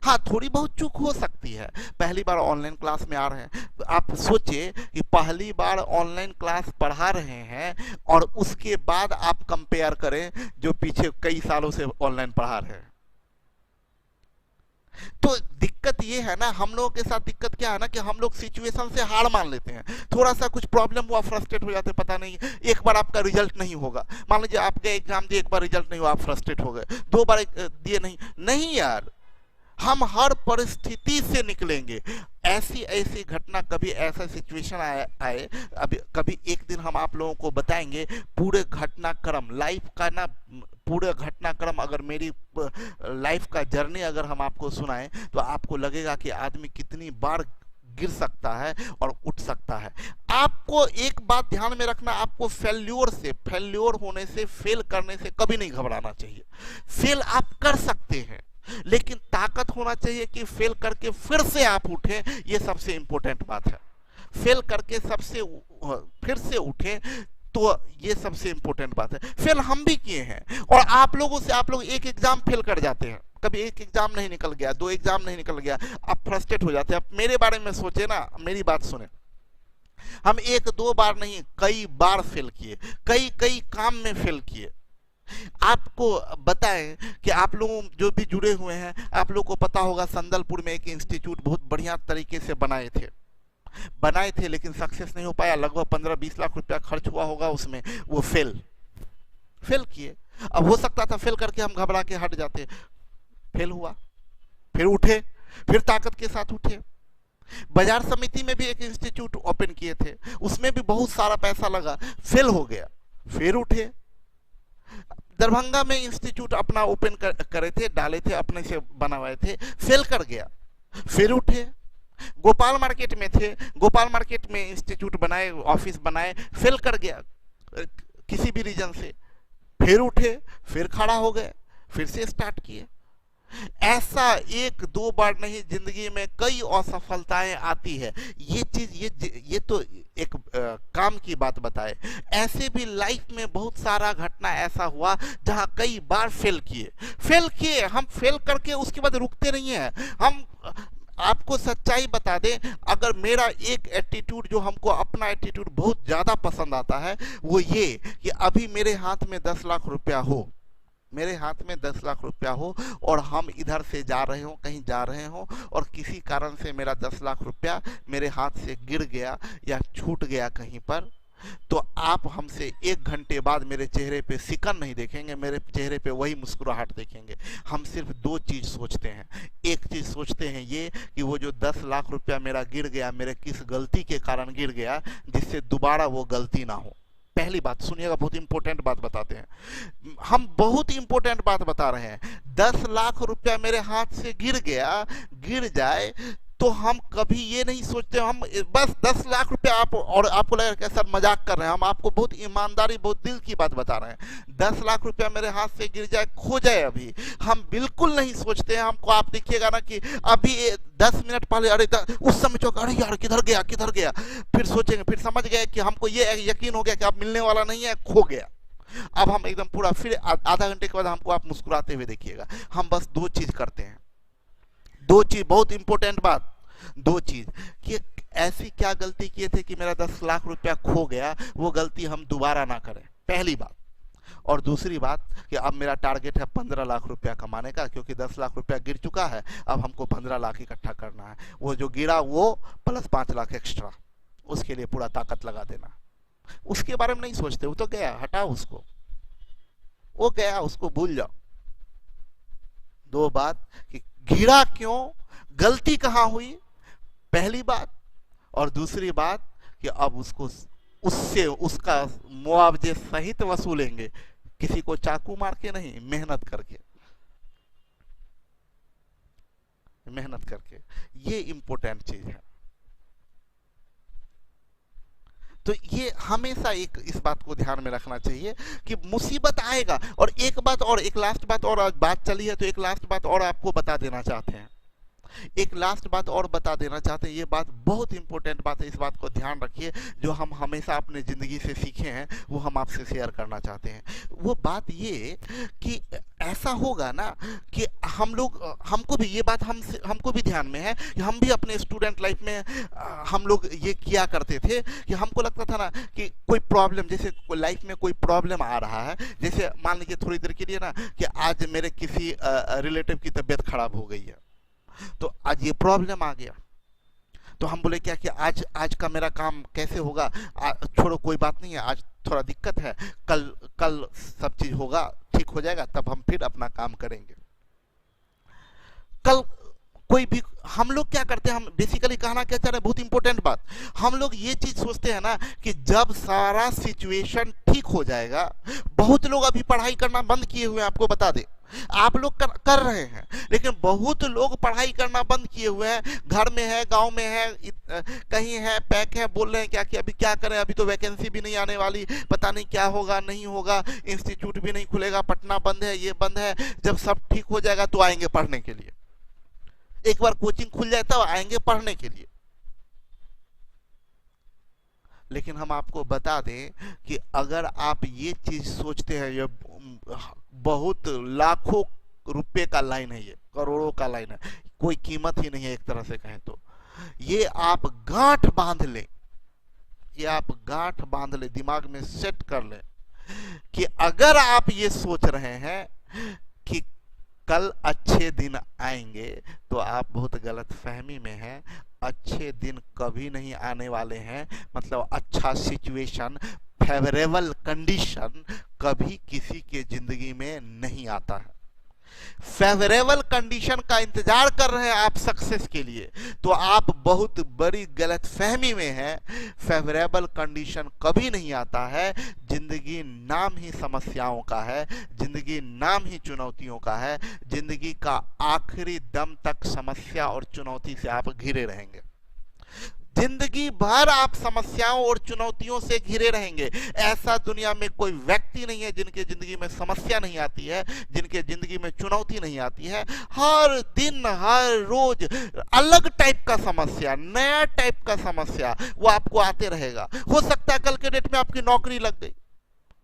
हाँ, थोड़ी बहुत चूक हो सकती है, पहली बार ऑनलाइन क्लास में आ रहे हैं। आप सोचिए कि पहली बार ऑनलाइन क्लास पढ़ा रहे हैं और उसके बाद आप कंपेयर करें जो पीछे कई सालों से ऑनलाइन पढ़ा रहे हैं। तो दिक्कत ये है ना, हम लोगों के साथ दिक्कत क्या है ना कि हम लोग सिचुएशन से हार मान लेते हैं। थोड़ा सा कुछ प्रॉब्लम हुआ, फ्रस्ट्रेट हो जाते, पता नहीं एक बार आपका रिजल्ट नहीं होगा, मान लीजिए आपके एग्जाम दिए, एक बार रिजल्ट नहीं हुआ, आप फ्रस्ट्रेट हो गए, 2 बार दिए नहीं यार, हम हर परिस्थिति से निकलेंगे। ऐसी घटना, कभी ऐसा सिचुएशन आए अभी कभी एक दिन हम आप लोगों को बताएंगे पूरे घटनाक्रम लाइफ का ना, पूरे घटनाक्रम, अगर मेरी लाइफ का जर्नी अगर हम आपको सुनाएं तो आपको लगेगा कि आदमी कितनी बार गिर सकता है और उठ सकता है। आपको एक बात ध्यान में रखना, आपको फेल्योर होने से, फेल करने से कभी नहीं घबराना चाहिए। फेल आप कर सकते हैं, लेकिन ताकत होना चाहिए कि फेल करके फिर से आप उठें, ये सबसे इंपॉर्टेंट बात है। फेल करके फिर से उठें, तो ये सबसे इंपॉर्टेंट बात है। फेल हम भी किए हैं, और आप लोग एक एग्जाम फेल कर जाते हैं, कभी एक एग्जाम नहीं निकल गया, 2 एग्जाम नहीं निकल गया, आप फ्रस्ट्रेट हो जाते हैं। आप मेरे बारे में सोचे ना, मेरी बात सुने, हम 1-2 बार नहीं, कई बार फेल किए, कई काम में फेल किए। आपको बताएं कि आप लोग जो भी जुड़े हुए हैं, आप लोग को पता होगा संदलपुर में एक इंस्टीट्यूट बहुत बढ़िया तरीके से बनाए थे, लेकिन सक्सेस नहीं हो पाया। लगभग 15-20 लाख रुपया खर्च हुआ होगा उसमें, वो फेल किए। अब हो सकता था फेल करके हम घबरा के हट जाते, फेल हुआ, फिर उठे, फिर ताकत के साथ उठे। बाजार समिति में भी एक इंस्टीट्यूट ओपन किए थे, उसमें भी बहुत सारा पैसा लगा, फेल हो गया, फिर उठे। दरभंगा में इंस्टीट्यूट अपना ओपन करे थे, डाले थे, अपने से बनवाए थे, फेल कर गया, फिर उठे। गोपाल मार्केट में थे, गोपाल मार्केट में इंस्टीट्यूट बनाए, ऑफिस बनाए, फेल कर गया किसी भी रीजन से, फिर उठे, फिर खड़ा हो गए, फिर से स्टार्ट किए। ऐसा 1-2 बार नहीं, जिंदगी में कई असफलताएं आती है। ये चीज ये तो एक काम की बात बताए, ऐसे भी लाइफ में बहुत सारा घटना ऐसा हुआ जहां कई बार फेल किए। हम फेल करके उसके बाद रुकते नहीं है। हम आपको सच्चाई बता दें, अगर मेरा एक एटीट्यूड, जो हमको अपना एटीट्यूड बहुत ज्यादा पसंद आता है, वो ये कि अभी मेरे हाथ में 10 लाख रुपया हो, मेरे हाथ में 10 लाख रुपया हो, और हम इधर से जा रहे हो, कहीं जा रहे हो, और किसी कारण से मेरा 10 लाख रुपया मेरे हाथ से गिर गया या छूट गया कहीं पर, तो आप हमसे 1 घंटे बाद मेरे चेहरे पे सिकन नहीं देखेंगे, मेरे चेहरे पे वही मुस्कुराहट देखेंगे। हम सिर्फ 2 चीज सोचते हैं। एक चीज सोचते हैं ये कि वो जो 10 लाख रुपया मेरा गिर गया, मेरे किस गलती के कारण गिर गया, जिससे दोबारा वो गलती ना हो। पहली बात सुनिएगा, बहुत इंपॉर्टेंट बात बताते हैं, हम बहुत इंपॉर्टेंट बात बता रहे हैं। 10 लाख रुपया मेरे हाथ से गिर जाए तो हम कभी ये नहीं सोचते, हम बस 10 लाख रुपया और आपको लगेगा कि सर मजाक कर रहे हैं, हम आपको बहुत ईमानदारी, बहुत दिल की बात बता रहे हैं। 10 लाख रुपया मेरे हाथ से गिर जाए, खो जाए, अभी हम बिल्कुल नहीं सोचते हैं। हमको आप देखिएगा ना कि अभी 10 मिनट पहले, अरे उस समय चौक, अरे यार किधर गया, फिर सोचेंगे, फिर समझ गए कि हमको ये यकीन हो गया कि अब मिलने वाला नहीं है, खो गया। अब हम एकदम पूरा, फिर आधा घंटे के बाद हमको आप मुस्कुराते हुए देखिएगा। हम बस 2 चीज करते हैं, 2 चीज, बहुत इंपॉर्टेंट बात, 2 चीज, कि ऐसी क्या गलती किए थे कि मेरा 10 लाख रुपया खो गया, वो गलती हम दोबारा ना करें, पहली बात। और दूसरी बात कि अब मेरा टारगेट है 15 लाख रुपया कमाने का, क्योंकि 10 लाख रुपया गिर चुका है, अब हमको 15 लाख इकट्ठा करना है। वो जो गिरा वो प्लस 5 लाख एक्स्ट्रा, उसके लिए पूरा ताकत लगा देना। उसके बारे में नहीं सोचते, वो तो गया, हटाओ उसको, वो गया, उसको भूल जाओ। 2 बात कि गिरा क्यों, गलती कहां हुई, पहली बात, और दूसरी बात कि अब उसको उससे उसका मुआवजे सहित वसूलेंगे, किसी को चाकू मार के नहीं, मेहनत करके, मेहनत करके। ये इंपॉर्टेंट चीज है। तो ये हमेशा एक इस बात को ध्यान में रखना चाहिए कि मुसीबत आएगा। और एक बात और, एक लास्ट बात और, आज बात चली है तो एक लास्ट बात और आपको बता देना चाहते हैं, एक लास्ट बात और बता देना चाहते हैं। ये बात बहुत इंपॉर्टेंट बात है, इस बात को ध्यान रखिए। जो हम हमेशा अपने ज़िंदगी से सीखे हैं वो हम आपसे शेयर करना चाहते हैं। वो बात ये कि ऐसा होगा ना कि हम लोग, हमको भी ये बात हमको भी ध्यान में है कि हम भी अपने स्टूडेंट लाइफ में हम लोग ये किया करते थे कि हमको लगता था ना कि कोई प्रॉब्लम, जैसे लाइफ में कोई प्रॉब्लम आ रहा है, जैसे मान लीजिए थोड़ी देर के लिए ना कि आज मेरे किसी रिलेटिव की तबीयत खराब हो गई है, तो आज ये प्रॉब्लम आ गया, तो हम बोले क्या कि आज का मेरा काम कैसे होगा, छोड़ो कोई बात नहीं है, आज थोड़ा दिक्कत है, कल कल सब चीज होगा, ठीक हो जाएगा, तब हम फिर अपना काम करेंगे। कल कोई भी, हम लोग क्या करते हैं, हम बेसिकली कहना क्या चाह रहे हैं, बहुत इंपॉर्टेंट बात, हम लोग ये चीज सोचते हैं ना कि जब सारा सिचुएशन ठीक हो जाएगा, बहुत लोग अभी पढ़ाई करना बंद किए हुए हैं, आपको बता दें, आप लोग कर रहे हैं, लेकिन बहुत लोग पढ़ाई करना बंद किए हुए हैं, घर में है, गांव में है, कहीं है, पैक है, बोल रहे हैं क्या कि अभी क्या करें, अभी तो वैकेंसी भी नहीं आने वाली, पता नहीं क्या होगा नहीं होगा, इंस्टीट्यूट भी नहीं खुलेगा, पटना बंद है, ये बंद है, जब सब ठीक हो जाएगा तो आएंगे पढ़ने के लिए, एक बार कोचिंग खुल जाए तब आएंगे पढ़ने के लिए। लेकिन हम आपको बता दें कि अगर आप ये चीज सोचते हैं, ये बहुत लाखों रुपए का लाइन है, ये करोड़ों का लाइन है, कोई कीमत ही नहीं है एक तरह से कहें तो, ये आप गांठ बांध लें, ये आप गांठ बांध ले, दिमाग में सेट कर लें कि अगर आप ये सोच रहे हैं कि कल अच्छे दिन आएंगे, तो आप बहुत गलत फहमी में हैं। अच्छे दिन कभी नहीं आने वाले हैं, मतलब अच्छा सिचुएशन, फेवरेबल कंडीशन कभी किसी के जिंदगी में नहीं आता है। फेवरेबल कंडीशन का इंतजार कर रहे हैं आप सक्सेस के लिए, तो आप बहुत बड़ी गलत फहमी में हैं। फेवरेबल कंडीशन कभी नहीं आता है, जिंदगी नाम ही समस्याओं का है, जिंदगी नाम ही चुनौतियों का है, जिंदगी का आखिरी दम तक समस्या और चुनौती से आप घिरे रहेंगे, जिंदगी भर आप समस्याओं और चुनौतियों से घिरे रहेंगे। ऐसा दुनिया में कोई व्यक्ति नहीं है जिनके जिंदगी में समस्या नहीं आती है, जिनके जिंदगी में चुनौती नहीं आती है। हर दिन हर रोज अलग टाइप का समस्या, नया टाइप का समस्या वो आपको आते रहेगा। हो सकता है कल के डेट में आपकी नौकरी लग गई,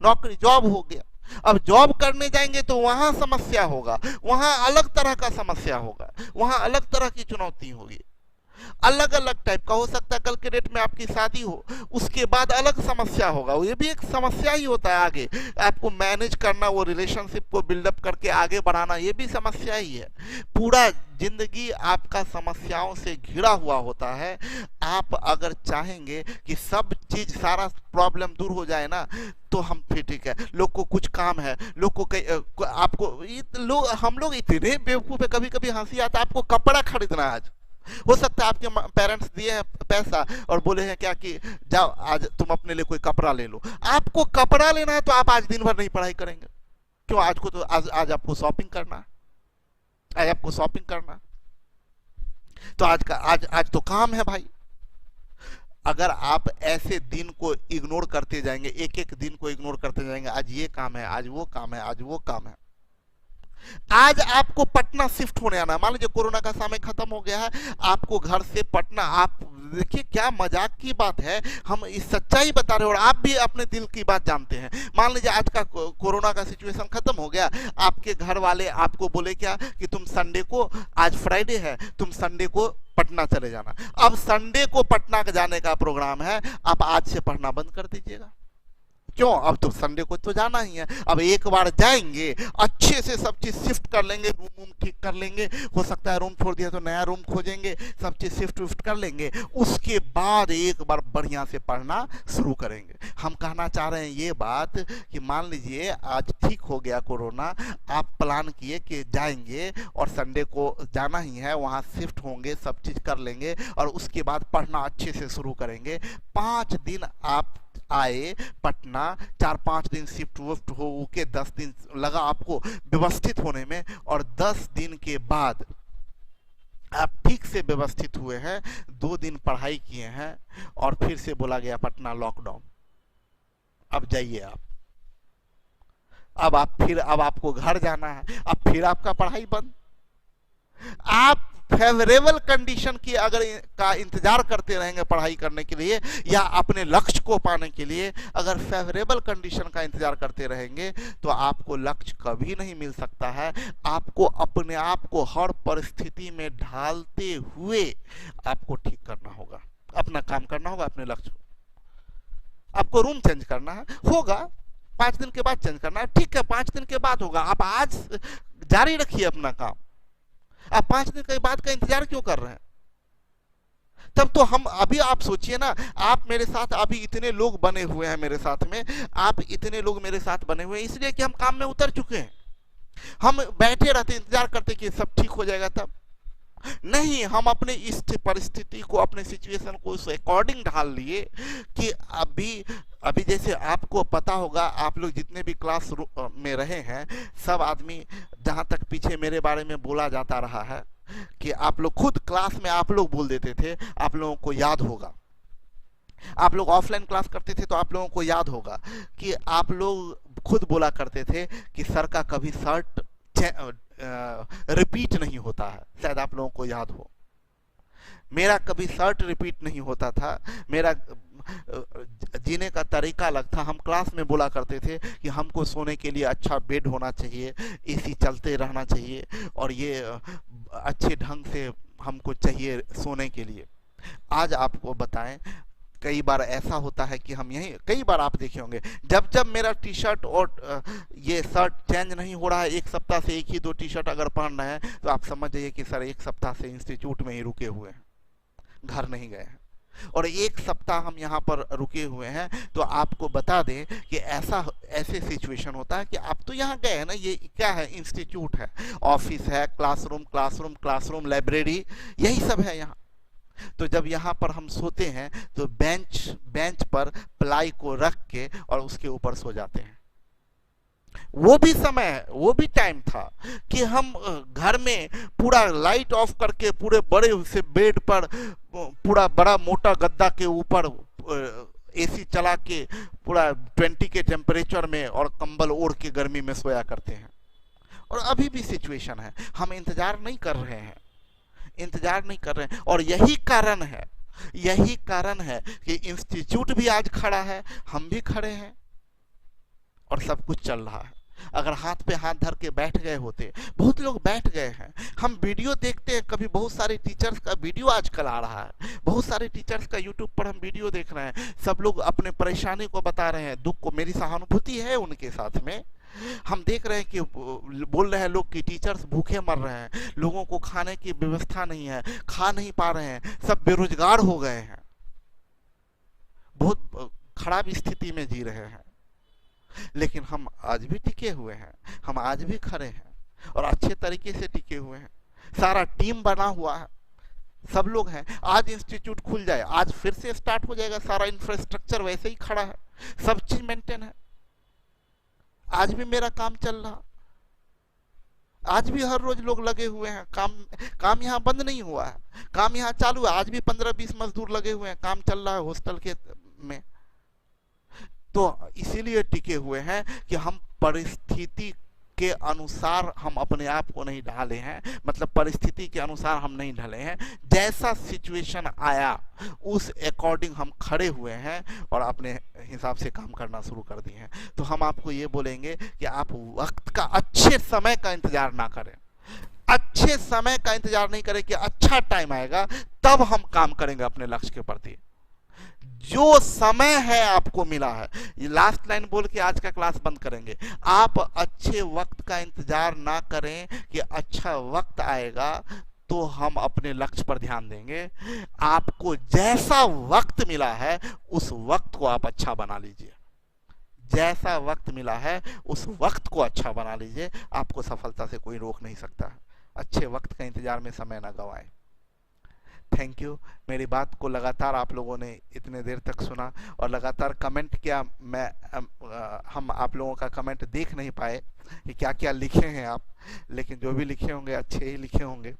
नौकरी जॉब हो गया, अब जॉब करने जाएंगे तो वहां समस्या होगा, वहां अलग तरह का समस्या होगा, वहां अलग तरह की चुनौती होगी, अलग अलग टाइप का। हो सकता है कल के डेट में आपकी शादी हो, उसके बाद अलग समस्या होगा, ये भी एक समस्या ही होता है। आगे आपको मैनेज करना, वो रिलेशनशिप को बिल्डअप करके आगे बढ़ाना, ये भी समस्या ही है। पूरा जिंदगी आपका समस्याओं से घिरा हुआ होता है। आप अगर चाहेंगे कि सब चीज, सारा प्रॉब्लम दूर हो जाए ना, तो हम फिर ठीक है, लोग को कुछ काम है, लोग को आपको लोग, हम लोग इतने बेवकूफ है, कभी कभी हंसी आता है। आपको कपड़ा खरीदना है आज, हो सकता है आपके पेरेंट्स दिए हैं पैसा और बोले हैं क्या कि जाओ आज तुम अपने लिए कोई कपड़ा ले लो। आपको कपड़ा लेना है तो आप आज दिन भर नहीं पढ़ाई करेंगे, क्यों? आज को तो आज आपको शॉपिंग करना है, आज आपको शॉपिंग करना, तो आज तो काम है भाई। अगर आप ऐसे दिन को इग्नोर करते जाएंगे, एक एक दिन को इग्नोर करते जाएंगे, आज ये काम है, आज वो काम है, आज वो काम है। आज आपको पटना शिफ्ट होने आना, मान लीजिए कोरोना का समय खत्म हो गया है, आपको घर से पटना, आप देखिए क्या मजाक की बात है, हम इस सच्चाई बता रहे हैं और आप भी अपने दिल की बात जानते हैं। मान लीजिए आज का कोरोना का सिचुएशन खत्म हो गया, आपके घर वाले आपको बोले क्या कि तुम संडे को, आज फ्राइडे है, तुम संडे को पटना चले जाना। अब संडे को पटना जाने का प्रोग्राम है, आप आज से पढ़ना बंद कर दीजिएगा। क्यों? अब तो संडे को तो जाना ही है। अब एक बार जाएंगे, अच्छे से सब चीज शिफ्ट कर लेंगे, रूम ठीक कर लेंगे, हो सकता है रूम छोड़ दिया तो नया रूम खोजेंगे, सब चीज शिफ्ट कर लेंगे, उसके बाद एक बार बढ़िया से पढ़ना शुरू करेंगे। हम कहना चाह रहे हैं ये बात कि मान लीजिए आज ठीक हो गया कोरोना, आप प्लान किए कि जाएंगे और संडे को जाना ही है, वहां शिफ्ट होंगे, सब चीज कर लेंगे और उसके बाद पढ़ना अच्छे से शुरू करेंगे। 5 दिन आप आए पटना, 4-5 दिन शिफ्ट विफ्ट हो के 10 दिन लगा आपको व्यवस्थित होने में, और 10 दिन के बाद आप ठीक से व्यवस्थित हुए हैं, 2 दिन पढ़ाई किए हैं, और फिर से बोला गया पटना लॉकडाउन, अब जाइए आप। अब आपको घर जाना है, अब फिर आपका पढ़ाई बंद। आप फेवरेबल कंडीशन की अगर का इंतजार करते रहेंगे पढ़ाई करने के लिए या अपने लक्ष्य को पाने के लिए, अगर फेवरेबल कंडीशन का इंतजार करते रहेंगे तो आपको लक्ष्य कभी नहीं मिल सकता है। आपको अपने आप को हर परिस्थिति में ढालते हुए आपको ठीक करना होगा, अपना काम करना होगा, अपने लक्ष्य को। आपको रूम चेंज करना है, होगा 5 दिन के बाद चेंज करना है, ठीक है 5 दिन के बाद होगा। आप आज जारी रखिए अपना काम, आप 5 दिन के बाद का इंतजार क्यों कर रहे हैं? तब तो हम अभी, आप सोचिए ना, आप मेरे साथ अभी इतने लोग बने हुए हैं मेरे साथ में, आप इतने लोग मेरे साथ बने हुए हैं इसलिए कि हम काम में उतर चुके हैं। हम बैठे रहते इंतजार करते कि सब ठीक हो जाएगा, तब नहीं, हम अपने इस परिस्थिति को, अपने सिचुएशन को उस अकॉर्डिंग ढाल लिए कि अभी जैसे आपको पता होगा, आप लोग जितने भी क्लास में रहे हैं, सब आदमी, जहां तक पीछे मेरे बारे में बोला जाता रहा है कि आप लोग खुद क्लास में आप लोग बोल देते थे, आप लोगों को याद होगा, आप लोग ऑफलाइन क्लास करते थे तो आप लोगों को याद होगा कि आप लोग खुद बोला करते थे कि सर का कभी शर्ट रिपीट नहीं होता है, शायद आप लोगों को याद हो। मेरा कभी शर्ट रिपीट नहीं होता था, मेरा जीने का तरीका अलग था। हम क्लास में बोला करते थे कि हमको सोने के लिए अच्छा बेड होना चाहिए, एसी चलते रहना चाहिए, और ये अच्छे ढंग से हमको चाहिए सोने के लिए। आज आपको बताएं, कई बार ऐसा होता है कि हम यही, कई बार आप देखे होंगे, जब जब मेरा टी शर्ट और ये शर्ट चेंज नहीं हो रहा है, 1 सप्ताह से 1 ही 2 टी शर्ट अगर पहन रहे हैं, तो आप समझ जाइए कि सर 1 सप्ताह से इंस्टीट्यूट में ही रुके हुए हैं, घर नहीं गए हैं। और 1 सप्ताह हम यहाँ पर रुके हुए हैं, तो आपको बता दें कि ऐसे सिचुएशन होता है कि आप तो यहाँ गए हैं ना, ये क्या है, इंस्टीट्यूट है, ऑफिस है, क्लासरूम, लाइब्रेरी, यही सब है यहाँ। तो जब यहाँ पर हम सोते हैं तो बेंच पर प्लाई को रख के और उसके ऊपर सो जाते हैं। वो भी समय, वो भी टाइम था कि हम घर में पूरा लाइट ऑफ करके पूरे बड़े से बेड पर पूरा बड़ा मोटा गद्दा के ऊपर एसी चला के पूरा 20 के टेम्परेचर में और कंबल ओढ़ के गर्मी में सोया करते हैं। और अभी भी सिचुएशन है, हम इंतजार नहीं कर रहे हैं, और यही कारण है कि इंस्टीट्यूट भी आज खड़ा है, हम भी खड़े हैं और सब कुछ चल रहा है। अगर हाथ पे हाथ धर के बैठ गए होते, बहुत लोग बैठ गए हैं, हम वीडियो देखते हैं, कभी बहुत सारे टीचर्स का वीडियो आजकल आ रहा है, बहुत सारे टीचर्स का यूट्यूब पर हम वीडियो देख रहे हैं, सब लोग अपने परेशानी को बता रहे हैं, दुख को, मेरी सहानुभूति है उनके साथ में। हम देख रहे हैं कि बोल रहे हैं लोग कि टीचर्स भूखे मर रहे हैं, लोगों को खाने की व्यवस्था नहीं है, खा नहीं पा रहे हैं, सब बेरोजगार हो गए हैं, बहुत खराब स्थिति में जी रहे हैं। लेकिन हम आज भी टिके हुए हैं, हम आज भी खड़े हैं और अच्छे तरीके से टिके हुए हैं। सारा टीम बना हुआ है, सब लोग हैं। आज इंस्टीट्यूट खुल जाए, आज फिर से स्टार्ट हो जाएगा, सारा इंफ्रास्ट्रक्चर वैसे ही खड़ा है, सब चीज मेंटेन है। आज भी मेरा काम चल रहा, आज भी हर रोज लोग लगे हुए हैं, काम यहाँ बंद नहीं हुआ है, काम यहाँ चालू है। आज भी 15-20 मजदूर लगे हुए हैं, काम चल रहा है हॉस्टल के में। तो इसीलिए टिके हुए हैं कि हम परिस्थिति के अनुसार हम अपने आप को नहीं ढाले हैं, मतलब परिस्थिति के अनुसार हम नहीं ढले हैं। जैसा सिचुएशन आया उस अकॉर्डिंग हम खड़े हुए हैं और अपने हिसाब से काम करना शुरू कर दिए हैं। तो हम आपको ये बोलेंगे कि आप वक्त का, अच्छे समय का इंतजार ना करें, अच्छे समय का इंतजार नहीं करें कि अच्छा टाइम आएगा तब हम काम करेंगे अपने लक्ष्य के प्रति। जो समय है आपको मिला है, ये लास्ट लाइन बोल के आज का क्लास बंद करेंगे। आप अच्छे वक्त का इंतजार ना करें कि अच्छा वक्त आएगा तो हम अपने लक्ष्य पर ध्यान देंगे। आपको जैसा वक्त मिला है उस वक्त को आप अच्छा बना लीजिए, जैसा वक्त मिला है उस वक्त को अच्छा बना लीजिए। आपको सफलता से कोई रोक नहीं सकता। अच्छे वक्त का इंतजार में समय ना गवाएं। Thank you. मेरी बात को लगातार आप लोगों ने इतने देर तक सुना और लगातार कमेंट किया। हम आप लोगों का कमेंट देख नहीं पाए कि क्या क्या लिखे हैं आप, लेकिन जो भी लिखे होंगे अच्छे ही लिखे होंगे।